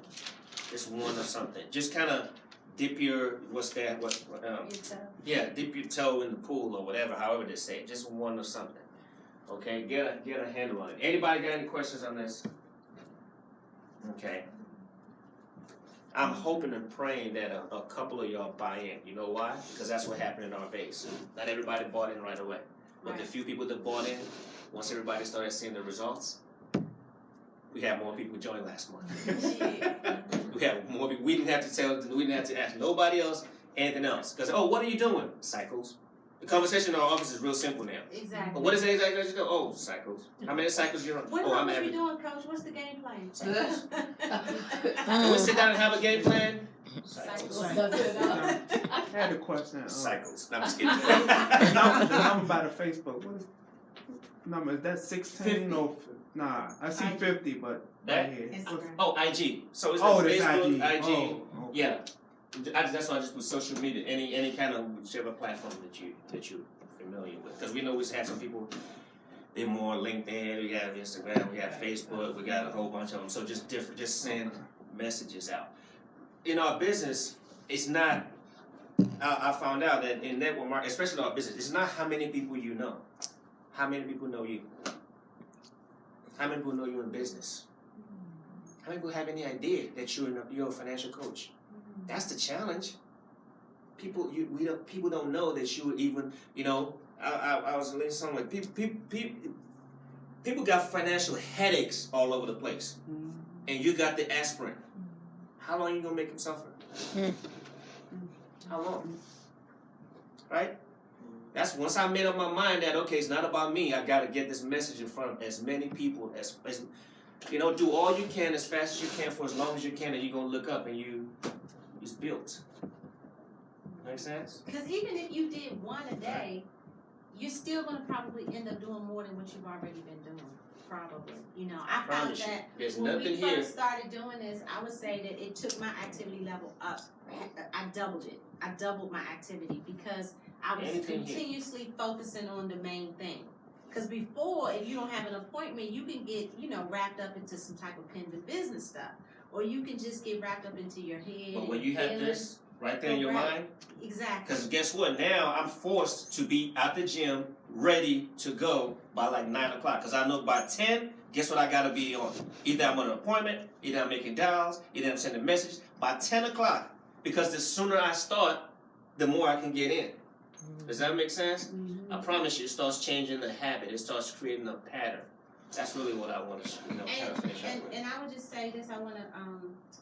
Just 1 of something. Just kind of dip your, dip your toe in the pool or whatever, however they say it. Just 1 of something. Okay? Get a handle on it. Anybody got any questions on this? Okay. I'm hoping and praying that a couple of y'all buy in. You know why? Because that's what happened in our base. Not everybody bought in right away. But the few people that bought in, once everybody started seeing the results, we had more people join last month. We had more people. We didn't have to ask nobody else anything else. Because, what are you doing? Cycles. The conversation in our office is real simple now. Exactly. What is it exactly that you do? Oh, cycles. How many cycles you on? What I'm are we average. doing, Coach? What's the game plan? Cycles. Can we sit down and have a game plan? Cycles. I had a question. Cycles. No, I'm just kidding. The number by the Facebook. What is number? Is that 16 or nah? I see 50, but That? right here. Oh, IG. So it's That's Facebook, IG. Oh, okay. Yeah. That's why I just put social media, any kind of whichever platform that you're familiar with. Because we know we have some people, they're more LinkedIn, we have Instagram, we have Facebook, we got a whole bunch of them. So just send messages out. In our business, it's not, I found out that in network marketing, especially in our business, it's not how many people you know. How many people know you? How many people know you in business? How many people have any idea that you're a financial coach? That's the challenge. People don't know that you even, I was listening to something like people got financial headaches all over the place, and you got the aspirin. How long are you gonna make them suffer? How long? Right? That's once I made up my mind that it's not about me. I gotta get this message in front of as many people as do all you can as fast as you can for as long as you can, and you're gonna look up and it's built. Make sense? Because even if you did 1 a day, you're still going to probably end up doing more than what you've already been doing. Probably. I found that when we first started doing this, I would say that it took my activity level up. I doubled it. I doubled my activity because I was continuously focusing on the main thing. Because before, if you don't have an appointment, you can get, wrapped up into some type of pending business stuff. Or you can just get wrapped up into your head. But when you have this right there in your mind, exactly. Because guess what? Now I'm forced to be at the gym, ready to go by like 9 o'clock. Because I know by 10, guess what I got to be on? Either I'm on an appointment, either I'm making dials, either I'm sending a message. By 10 o'clock, because the sooner I start, the more I can get in. Does that make sense? Mm-hmm. I promise you, it starts changing the habit. It starts creating a pattern. That's really what I want to, kind of finish up with. And I would just say this, I want to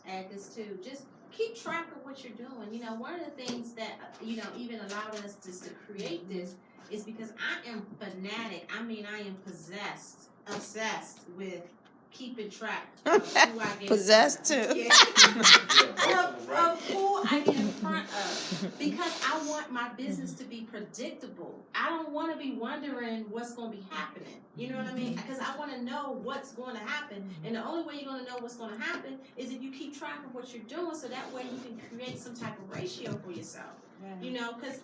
add this too. Just keep track of what you're doing. One of the things that, even allowed us just to create this is because I am fanatic. I mean, I am obsessed with keeping track of who I get possessed too. Yeah. of who I get in front of. Because I want my business to be predictable. I don't want to be wondering what's going to be happening. You know what I mean? Because I want to know what's going to happen. And the only way you're going to know what's going to happen is if you keep track of what you're doing, so that way you can create some type of ratio for yourself. Because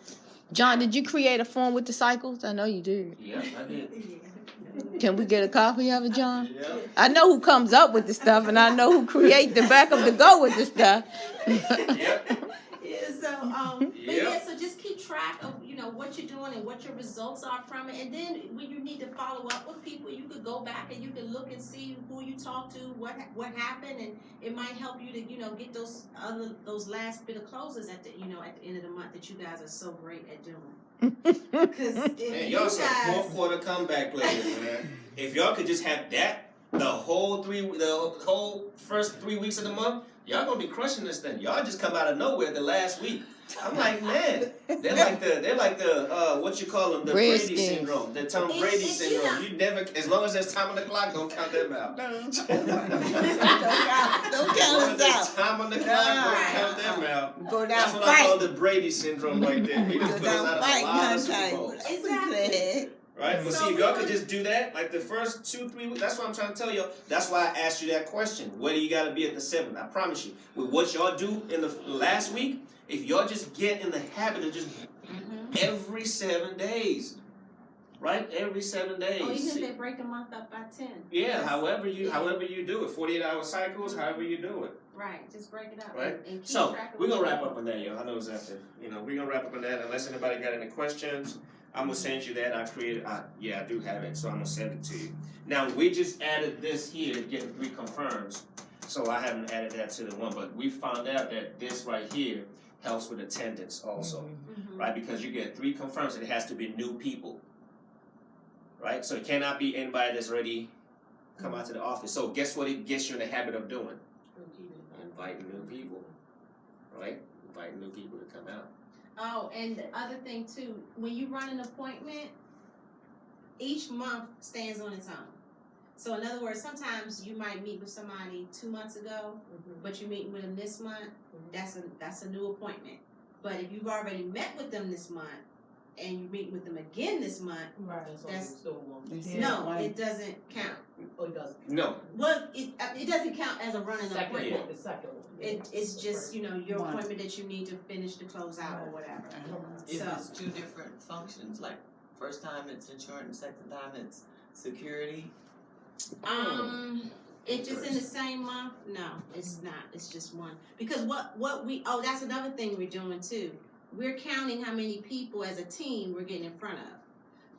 John, did you create a form with the cycles? I know you did. Yeah, I did. Can we get a copy of it, John? Yeah. I know who comes up with the stuff, and I know who creates the backup to go with the stuff. So just keep track of what you're doing and what your results are from it, and then when you need to follow up with people, you could go back and you can look and see who you talked to, what happened, and it might help you to get those last bit of closes at the end of the month that you guys are so great at doing. Because man, y'all some fourth quarter comeback players, man. If y'all could just have that the whole first 3 weeks of the month, y'all gonna be crushing this thing. Y'all just come out of nowhere the last week. I'm like, man, they're like the what you call them, the Brady Redskins. syndrome, the Tom Brady syndrome. You never, as long as there's time on the clock, don't count them out. Don't As count long as us there's out. time on the clock, don't count them out. Go down That's what I call fight. the Brady syndrome right there. He just Go put us down out of a fight, lot of huh, Super Bowls. Exactly. Right? But So see, if we y'all want- could just do that, like the first 2-3 weeks, that's what I'm trying to tell y'all. That's why I asked you that question. Where do you got to be at the 7th? I promise you. With what y'all do in the last week, if y'all just get in the habit of just every 7 days, right? Every 7 days. Or even if they break the month up by 10. Yeah, Just- however you do it. 48-hour cycles, however you do it. Right, just break it up. Right. And keep So track of we're gonna what wrap you're up on that, y'all. I know it's after. We're gonna wrap up on that. Unless anybody got any questions, I'm gonna send you that. I do have it, so I'm gonna send it to you. Now we just added this here, getting 3 confirms. So I haven't added that to the one, but we found out that this right here helps with attendance also, Mhm. right? Because you get 3 confirms, and it has to be new people, right? So it cannot be anybody that's already come out to the office. So guess what? It gets you in the habit of doing. Inviting new people, right? Inviting new people to come out. Oh, and the other thing too, when you run an appointment, each month stands on its own. So in other words, sometimes you might meet with somebody 2 months ago, but you meet with them this month. That's a new appointment. But if you've already met with them this month and you meet with them again this month, Right. that's Yeah. no, it doesn't count. Oh, it doesn't. No, Well, it doesn't count as a running appointment. Yeah. The second one. It's just your One. appointment that you need to finish to close out or whatever. If So- it's 2 different functions, like first time it's insurance, second time it's security. If it's in the same month, no, it's not. It's just one. Because that's another thing we're doing too. We're counting how many people as a team we're getting in front of.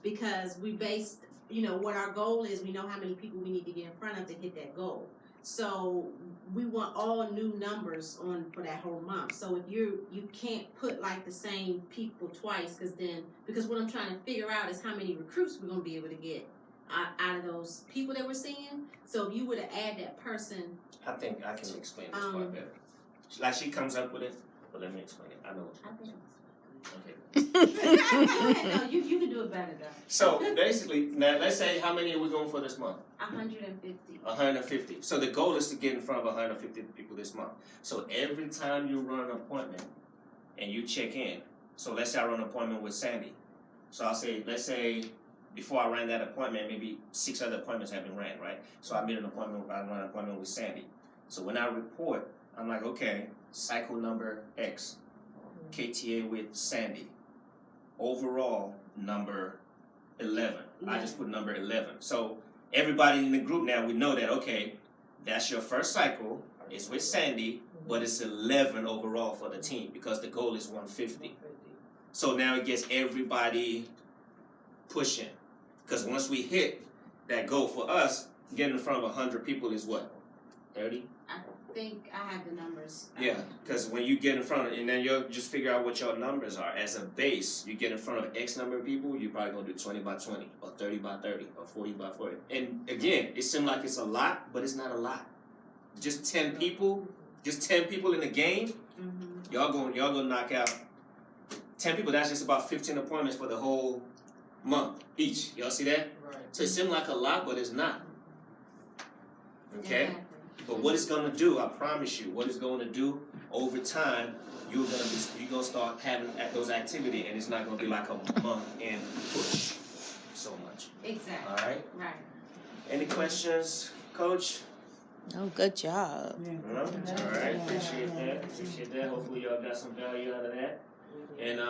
Because we based, what our goal is, we know how many people we need to get in front of to hit that goal. So we want all new numbers on for that whole month. So if you can't put like the same people twice, because what I'm trying to figure out is how many recruits we're gonna be able to get out of those people that we're seeing. So if you were to add that person, I think I can explain this part better. Like she comes up with it, but let me explain it. I know. Okay. Go ahead, no, you can do it better though. So basically, now let's say how many are we going for this month? 150. 150. So the goal is to get in front of 150 people this month. So every time you run an appointment and you check in, so let's say I run an appointment with Sandy. So let's say before I ran that appointment, maybe 6 other appointments have been ran, right? So I run an appointment with Sandy. So when I report, I'm like, okay, cycle number X, KTA with Sandy. Overall, number 11. I just put number 11. So everybody in the group now, we know that, okay, that's your first cycle. It's with Sandy, but it's 11 overall for the team because the goal is 150. So now it gets everybody pushing. Because once we hit that goal for us, getting in front of 100 people is what? 30? I think I have the numbers. Yeah, because when you get in front of, and then you'll just figure out what your numbers are. As a base, you get in front of X number of people, you're probably going to do 20 by 20, or 30 by 30, or 40 by 40. And again, it seems like it's a lot, but it's not a lot. Just 10 people in the game, y'all gonna knock out 10 people. That's just about 15 appointments for the whole month each. Y'all see that? Right. So it seems like a lot, but it's not. Okay? Exactly. But what it's gonna do, I promise you, what it's gonna do over time, you're gonna start having those activity, and it's not gonna be like a month and push so much. Exactly. All right. Right. Any questions, Coach? Oh, good job. No? All right. Appreciate that. Hopefully y'all got some value out of that. And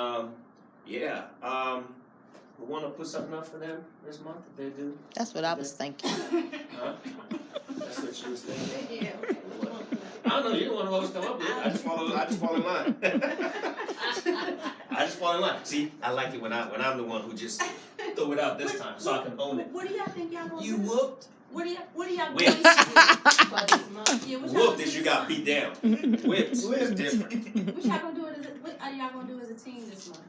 we want to put something up for them this month. If they do. That's what I was thinking. Huh? That's what she was thinking. Yeah. I don't know. You're the one who always come up with it. I just fall in line. I just fall in line. See, I like it when I'm the one who just throw it out this time, so I can own it. What do y'all think y'all gonna You do? whooped. What do y'all Whipped. going to do? Yeah, what y'all Whooped gonna is do you this got month? beat down. Whipped is different. What y'all gonna do what are y'all gonna do as a team this month?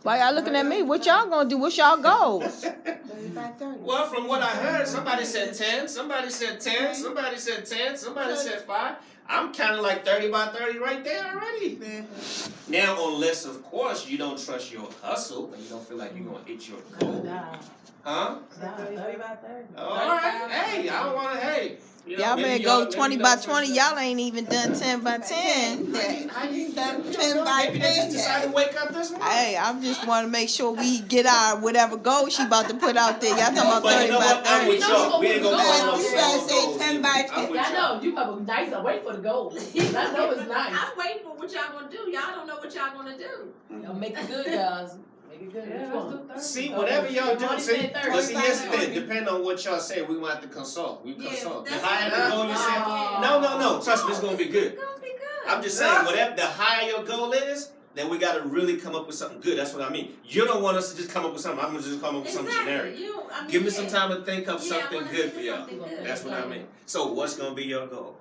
Why y'all looking at me? What y'all gonna do? What's y'all goals? 30. Well, from what I heard, somebody said 10, somebody said 10, somebody said 10, somebody said 5. I'm kind of like 30 by 30 right there already. Now, unless, of course, you don't trust your hustle and you don't feel like you're going to hit your goal. Huh? 30 by 30. All right. Hey, I don't want to, hey. You know, Y'all maybe better go maybe 20 you by don't 20. trust Y'all ain't even done 10 by 10. How you done 10 by Maybe they just 10 decided to wake up this morning. Hey, I just want to make sure we get our whatever goal she about to put out there. Y'all talking about But 30 you know by what? I'm 30. with y'all. We ain't going to play no You small better say goals 10 either. by I'm 10. with I y'all. know, you have a nice, I wait for the goal. I know it's nice. I'm waiting for what y'all gonna do. Y'all don't know what y'all gonna do. Y'all make it good, guys. Make it good. Yeah, Which let's one? do 30. See, whatever y'all do, Monty see, said 30. but see, here's the thing, depending on what y'all say, we gonna have to consult. We Yeah, consult. The that's higher the what- goal you say, Oh. no, trust me, it's gonna be good. It's gonna be good. I'm just saying, whatever the higher your goal is, then we gotta really come up with something good. That's what I mean. You don't want us to just come up with something. I'm gonna just come up with something generic. Give me some time to think of something good for y'all. That's what I mean. So what's gonna be your goal?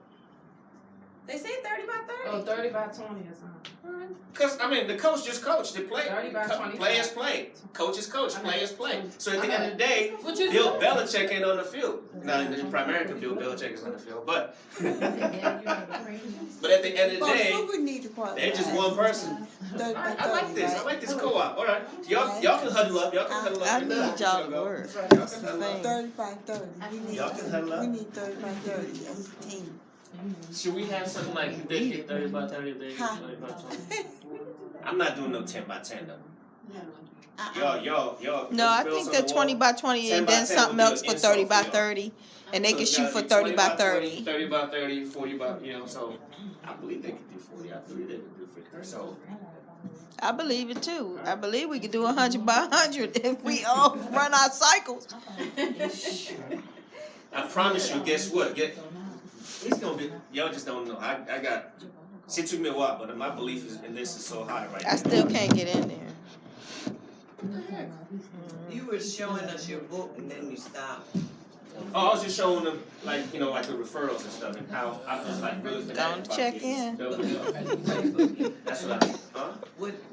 They say 30 by 30. Oh, 30 by 20 or something. Cause I mean, the coach just coached. The 30 by 25. players play. Coaches coach. Players play. So at the end of the day, What you Bill do? Belichick ain't on the field. Now, in America, Bill Belichick is on the field, but but at the end of the day, we need to qualify. they're just one person. 30 by 30, I like this. right? I like this co-op. All right, y'all can huddle up. Y'all can huddle up. I and need let y'all to go. work. That's right. Y'all That's can the huddle up. thing. 30 by 30. Y'all can huddle up. We need 30 by 30 as a team. Should we have something like if they hit 30 by 30, if they hit 30 by 20? I'm not doing no 10 by 10 though. Y'all. No, I think the 20 by 20 and then something else for 30 by 30. And they can shoot for 30 by 30. 30 by 30, 40 by, so I believe they could do 40. I believe they could do 50. So I believe it too. I believe we could do 100 by 100 if we all run our cycles. I promise you, guess what? It's gonna be, y'all just don't know. I got, it took me a while, but my belief in this is so high right now. I still can't get in there. You were showing us your book and then you stopped. Oh, I was just showing them, like the referrals and stuff, and how I'm just like really fanatic about check getting in. stuff. That's what I, huh?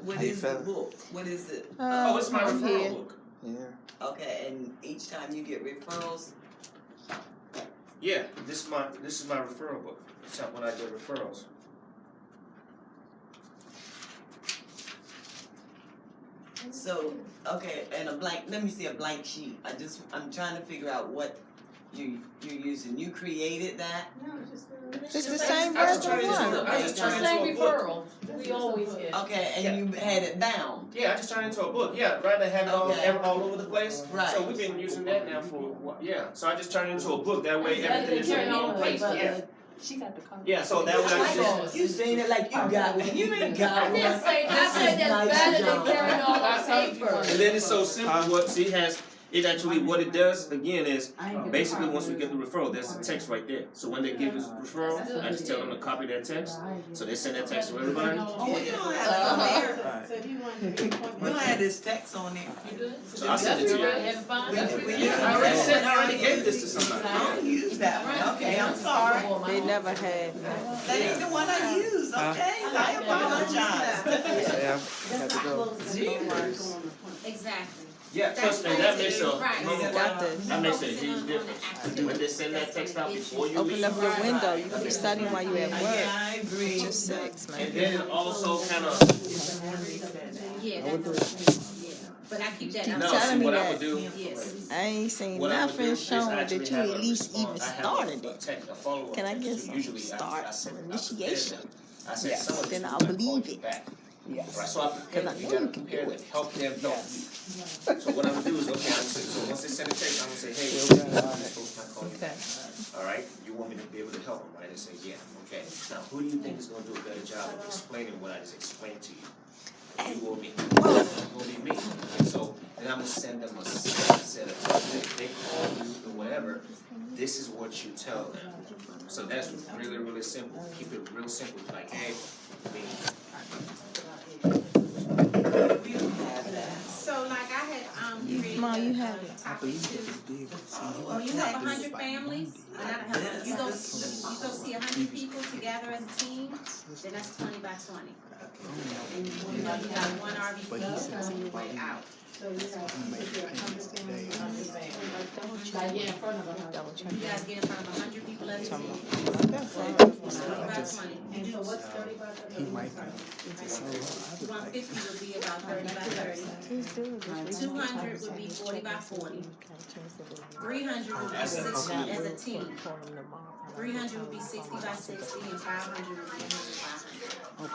What is the book? What is it? Oh, it's my I'm referral here. book. Okay, and each time you get referrals, Yeah, this is my referral book. It's when I get referrals. so, okay, and let me see a blank sheet. I'm trying to figure out what you're using. You created that? No, it's just It's the same I just version turned it into one. I just The turned it same into a book. referral. We always get. Okay, and you had it bound. Yeah, I just turned it into a book. Yeah, rather than have it Okay. all over the place. Right. So we've been using that now for what? Yeah. So I just turned it into a book. That way everything is in one place. Yeah. She got the color. Yeah. So that way I just. You saying it like you got one. You ain't got I one. didn't say, I This said is that's nice, better John. than carrying all those papers. And then it's so simple. What see has it actually what it does again is basically once we get the referral, there's a text right there. So when they give us a referral, I just tell them to copy that text. So they send that text to everybody. Oh, you don't have it on there. So if you want to do You don't have this text on there. So I'll send it to you. I already gave this to somebody. I don't use that one. Okay, I'm sorry. They never had. That ain't the one I use, okay? I apologize. Yeah, had to go. Exactly. Yeah, trust me, that makes a Right. Got this. that makes a huge difference. When they send that text out before you Open leave. up your window. You can be studying while you at work. I agree. Just 6, And man. then it also kind of Yeah, that's, but I keep that. Keep up. no. telling See me what I that. would do. Yes. I ain't seen What I would do nothing is showing actually that you have at a least response. even I have started a it. text, a follow-up Can I text. get So some usually start, I some prepare initiation? them. I said Yes, some of then these I'll things I believe call it. back. Yes. Right, so I prepare Because I them. know You gotta you can prepare do them, it. help them help you. So what I'm gonna do is okay. So once they send a text, I'm gonna say, hey, Yeah, we got it. I'm supposed to call you back. All right, you want me to be able to help them, right? They say, yeah, okay. Now, who do you think is gonna do a better job of explaining what I just explained to you? You or me? It will be me. Okay, so then I'm gonna send them a set of tips. If they call you or whatever, this is what you tell them. So that's really, really simple. Keep it real simple. Like, hey, me. We don't have that. So like I had created Mom, you a have it. topic too. When you have 100 families, not 100, you go see 100 people together as a team, then that's 20 by by 20. You got one RV way out. So you have, if you're 100 families, 100 families. Like, yeah, in front of us. You guys get in front of 100 people at a time. 30 by 20. And so what's 30 by 30? You want 50 would be about 30 by 30. 200 would be 40 by 40. 300 would be 60 as a team. 300 would be 60 by 60, and 500 would be 500.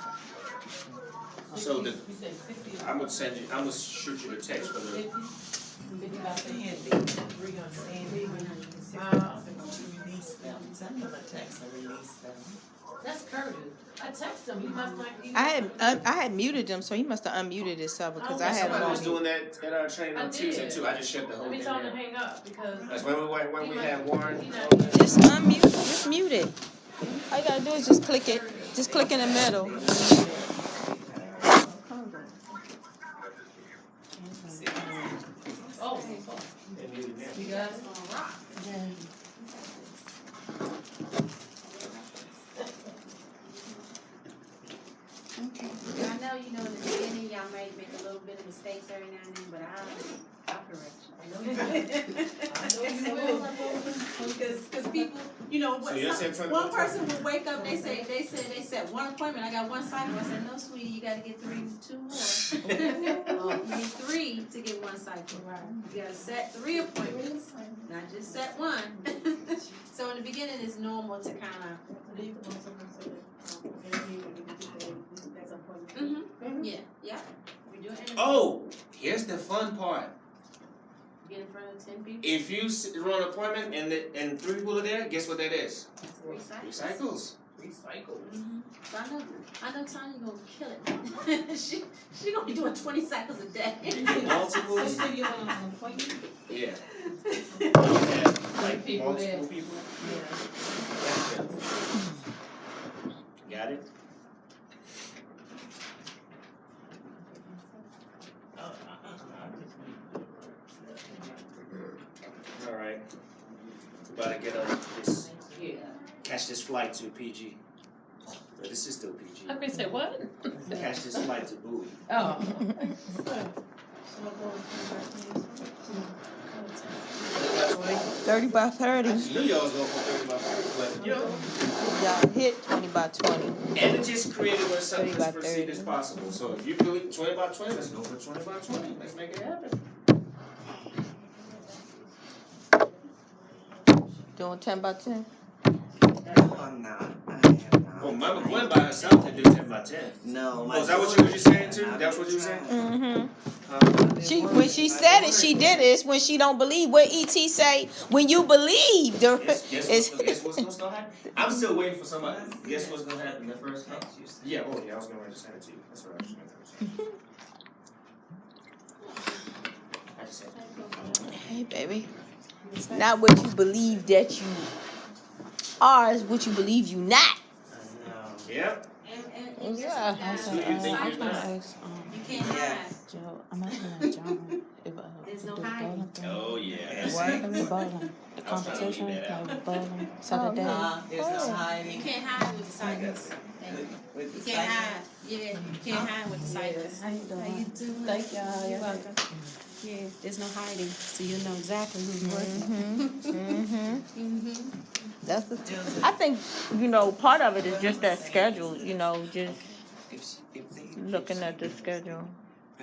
So the, You said 50. I'm gonna shoot you the text for the, 50 by 50. You release them. Send them a text and release them. That's Curtis. I texted him, he must not even. I had muted him, so he must have unmuted himself because I had him somebody on was mute. doing that at our training I on Tuesday did. too. I just shut the whole Let me thing tell him to down. hang up because. That's when we had Warren. He not over there. Just unmute, just mute it. All you gotta do is just click it. Just click in the middle. Oh, They muted him. you guys. I know you know in the beginning y'all might make a little bit of mistakes every now and then, but I'll correct you. I know you will. Because people, you know, So you're saying one 21? person will wake up, they said one appointment, I got one cycle. I said, no, sweetie, you gotta get two more. You need 3 to get one cycle. You gotta set 3 appointments, not just set 1. So in the beginning, it's normal to kind of, yeah, we do it. Oh, here's the fun part. Get in front of 10 people. If you run an appointment and 3 people are there, guess what that is? 3 Recycles. cycles. Recycle. So I know Tanya gonna kill it. she gonna be doing 20 cycles a day. You get multiples. So you're on an appointment? Yeah. Yeah. Like People multiple there. people. Got it? All right. About to get on this, Yeah. catch this flight to PG. But this is still PG. I can say what? Catch this flight to Bowie. Oh. 30 by 30. I just knew y'all was going for 30 by 40, but you know. Y'all hit 20 by 20. And it just created where something 30 by as perceived 30. as possible. So if you do it 20 by 20, let's go for 20 by 20. Let's make it happen. Doing 10 by 10. No, I'm not. I am not. Well, Mama Gwen by herself can do 10 by 10. No, Oh, is that what you were just saying too? That's what you were saying? Mm-hmm. When she said it, she did it. It's when she don't believe. What ET say? When you believe, Guess what's gonna start happening? I'm still waiting for somebody. Guess what's gonna happen the first time? Yeah, oh yeah, I was gonna send it to you. That's what I was gonna say. I just said that. Hey, baby. It's not what you believe that you are. It's what you believe you not. Yep. And Yeah. That's what you think I you're was gonna not. ask, you can't hide. Joe, I'm asking John if There's to no do hiding. bowling thing. Oh yeah. That's What? it. Can we bowling? The I was trying to leave competition, that out. like bowling, Saturday. There's no You hiding. can't hide with the cycles. With You the can't cycle. hide. Yeah, you can't hide with the cycles. How you doing? doing? Thank y'all. You're Yeah. welcome. Yeah, there's no hiding, so you know exactly who's Mm-hmm. That's the. I think part of it is just that schedule. Just looking at the schedule.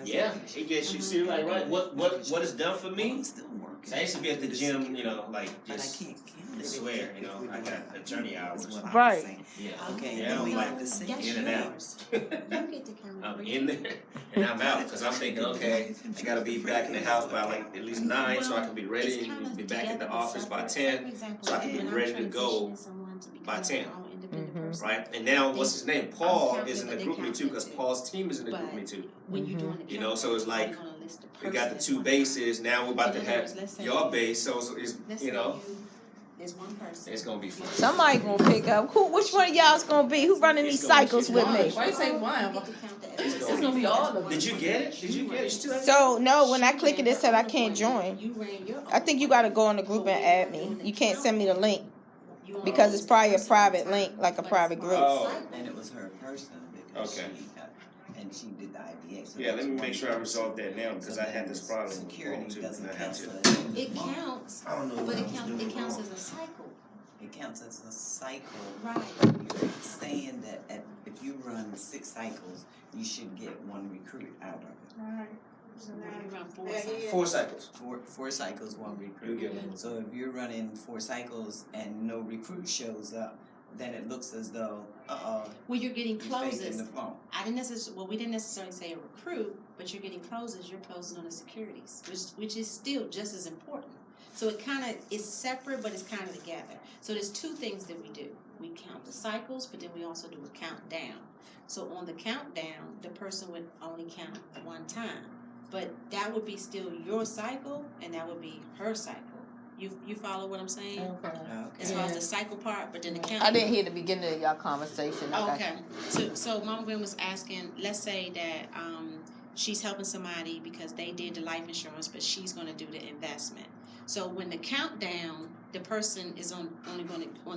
Yeah, it gets you. See, like, right? What is done for me? I used to be at the gym, like just swear, I got attorney hours. Right. Yeah. Okay. Yeah, I'm like in and out. I'm in there and I'm out because I'm thinking, okay, I gotta be back in the house by like at least 9 so I can be ready and be back in the office by 10 so I can be ready to go by 10. Mhm. Right? And now what's his name? Paul is in the group me too because Paul's team is in the group me too. So it's like we got the 2 bases. Now we're about to have your base. So it's There's one person. it's gonna be fun. Somebody gonna pick up. Which one of y'all's gonna be? Who running these cycles with me? Why you say one? It's gonna be all of them. Did you get it? Did you get it? You still have it? So no, when I click it, it said I can't join. You ran your I think you gotta go in the group and add me. You can't send me the link because it's probably a private link, like a private group. Oh. And it was her person before. because Okay. and she did the IDA. So Yeah, that's let me one make sure I person. resolve that now because So I had then this problem with security phone too. doesn't And I count had to. as a It month. counts, I don't know but what I it was counts, doing it counts wrong. as a cycle. It counts as a cycle. Right. You're saying that if you run 6 cycles, you should get 1 recruit out of it. Right. So now you run 4 Yeah, cycles. 4 cycles. 4 cycles, 1 You recruit. get one. So if you're running 4 cycles and no recruit shows up, then it looks as though, Well, you're getting you faked in closes. the phone. We didn't necessarily say a recruit, but you're getting closes. You're closing on the securities, which is still just as important. So it kind of is separate, but it's kind of together. So there's 2 things that we do. We count the cycles, but then we also do a countdown. So on the countdown, the person would only count 1 time, but that would be still your cycle, and that would be her cycle. You follow what I'm saying? Okay. As far as the cycle part, but then the count. I didn't hear the beginning of y'all conversation. I got Okay. So Mama Gwen was asking, let's say that she's helping somebody because they did the life insurance, but she's going to do the investment. So when the countdown, the person is on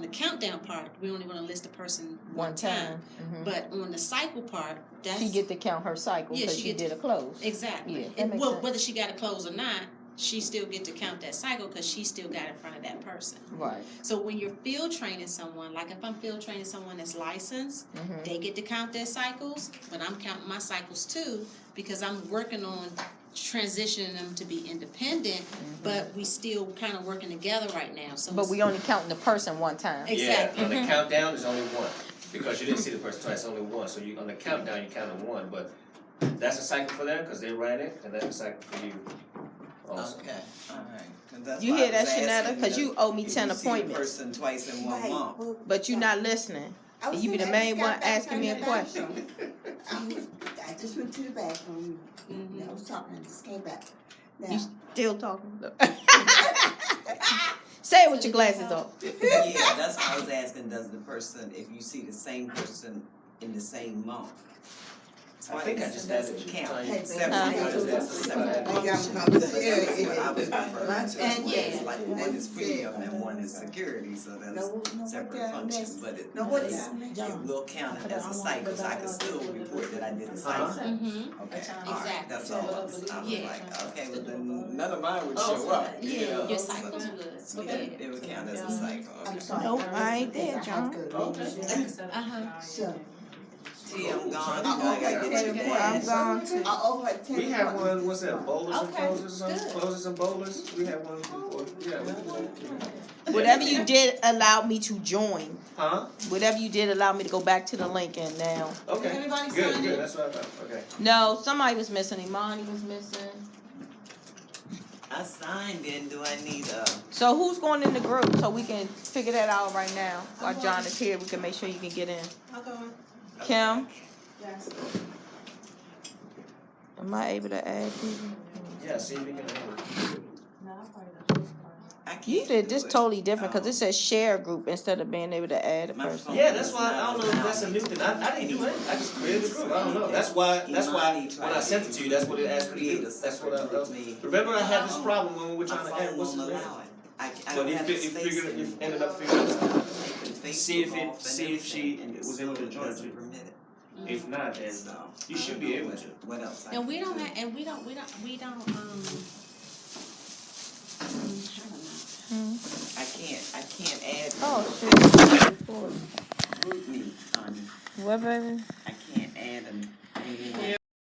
the countdown part, we're only going to list the person one time. Mhm. But on the cycle part, that's She get to count her cycle Yeah, because she she get did to- a close. exactly. Yeah, that makes sense. Whether she got to close or not, she still get to count that cycle because she still got in front of that person. Right. So when you're field training someone, like if I'm field training someone that's licensed, Mhm. they get to count their cycles, but I'm counting my cycles too because I'm working on transitioning them to be independent, but we still kind of working together right now. So But we only counting the person one time. Exactly. Yeah, on the countdown is only 1 because you didn't see the person twice. Only 1. So you on the countdown you counted 1, but that's a cycle for them because they ran it, and that's a cycle for you. Also. Okay, all right. 'Cause that's You why hear I that, was Shanetta? asking, Because you owe me if 10 you see the appointments. person twice in 1 month. But you not listening. And you be the main one asking me a question. I just went to the bathroom. Mhm. I was talking and just came back. You Now, still talking? Say it with your glasses off. Yeah, that's why I was asking, does the person, if you see the same person in the same month, I think I just added you. count. Hey, Separate, baby. because that's a separate I got function. my- That's what I was referring to. And Whereas yeah. like one is premium and one is security, so that's no, separate functions, but it will count it as a cycle, so I can still report that I did a cycle. Mhm. Okay, Exactly. alright, that's all I was Yeah. like, okay, well then none of mine would show up. Yeah, your cycles good. So then it would count as a cycle, I'm okay. sorry. Nope, I ain't there, I have John. to go. So, T, I'm gone, I'm I gotta get you I'm gas. gone too. I owe her 10. We have one. What's that? Bowlers and Okay, closers, or something? good. Closers and bowlers. We have one before. Yeah, we can do that. Whatever you did allowed me to join. Huh? Whatever you did allowed me to go back to the link and now. Okay. Everybody Good. sign Good. in? That's what I thought. Okay. No, somebody was missing. Imani was missing. I signed in, do I need So who's going in the group so we can figure that out right now? While John is here, we can make sure you can get in. I'll go on. Kim, Yes. am I able to add people? Yeah. See if you can. No, I'll probably the first part. I can't You did this do it. totally different because it says share group instead of being able to add a My person. phone Yeah, that's why I don't know if that's a new thing. I didn't do it. I just created the group. I don't know. That's why when I sent it to you, that's what it asked me to do. That's what I was. Remember, I had this problem when we were trying to add. What's his name? But you figured you ended up figuring it out. See if she was able to join too. If not, then you should be able to. What else? And we don't have, and we don't I don't know. I can't add. Oh, shit. Group me, What, baby? I can't add them.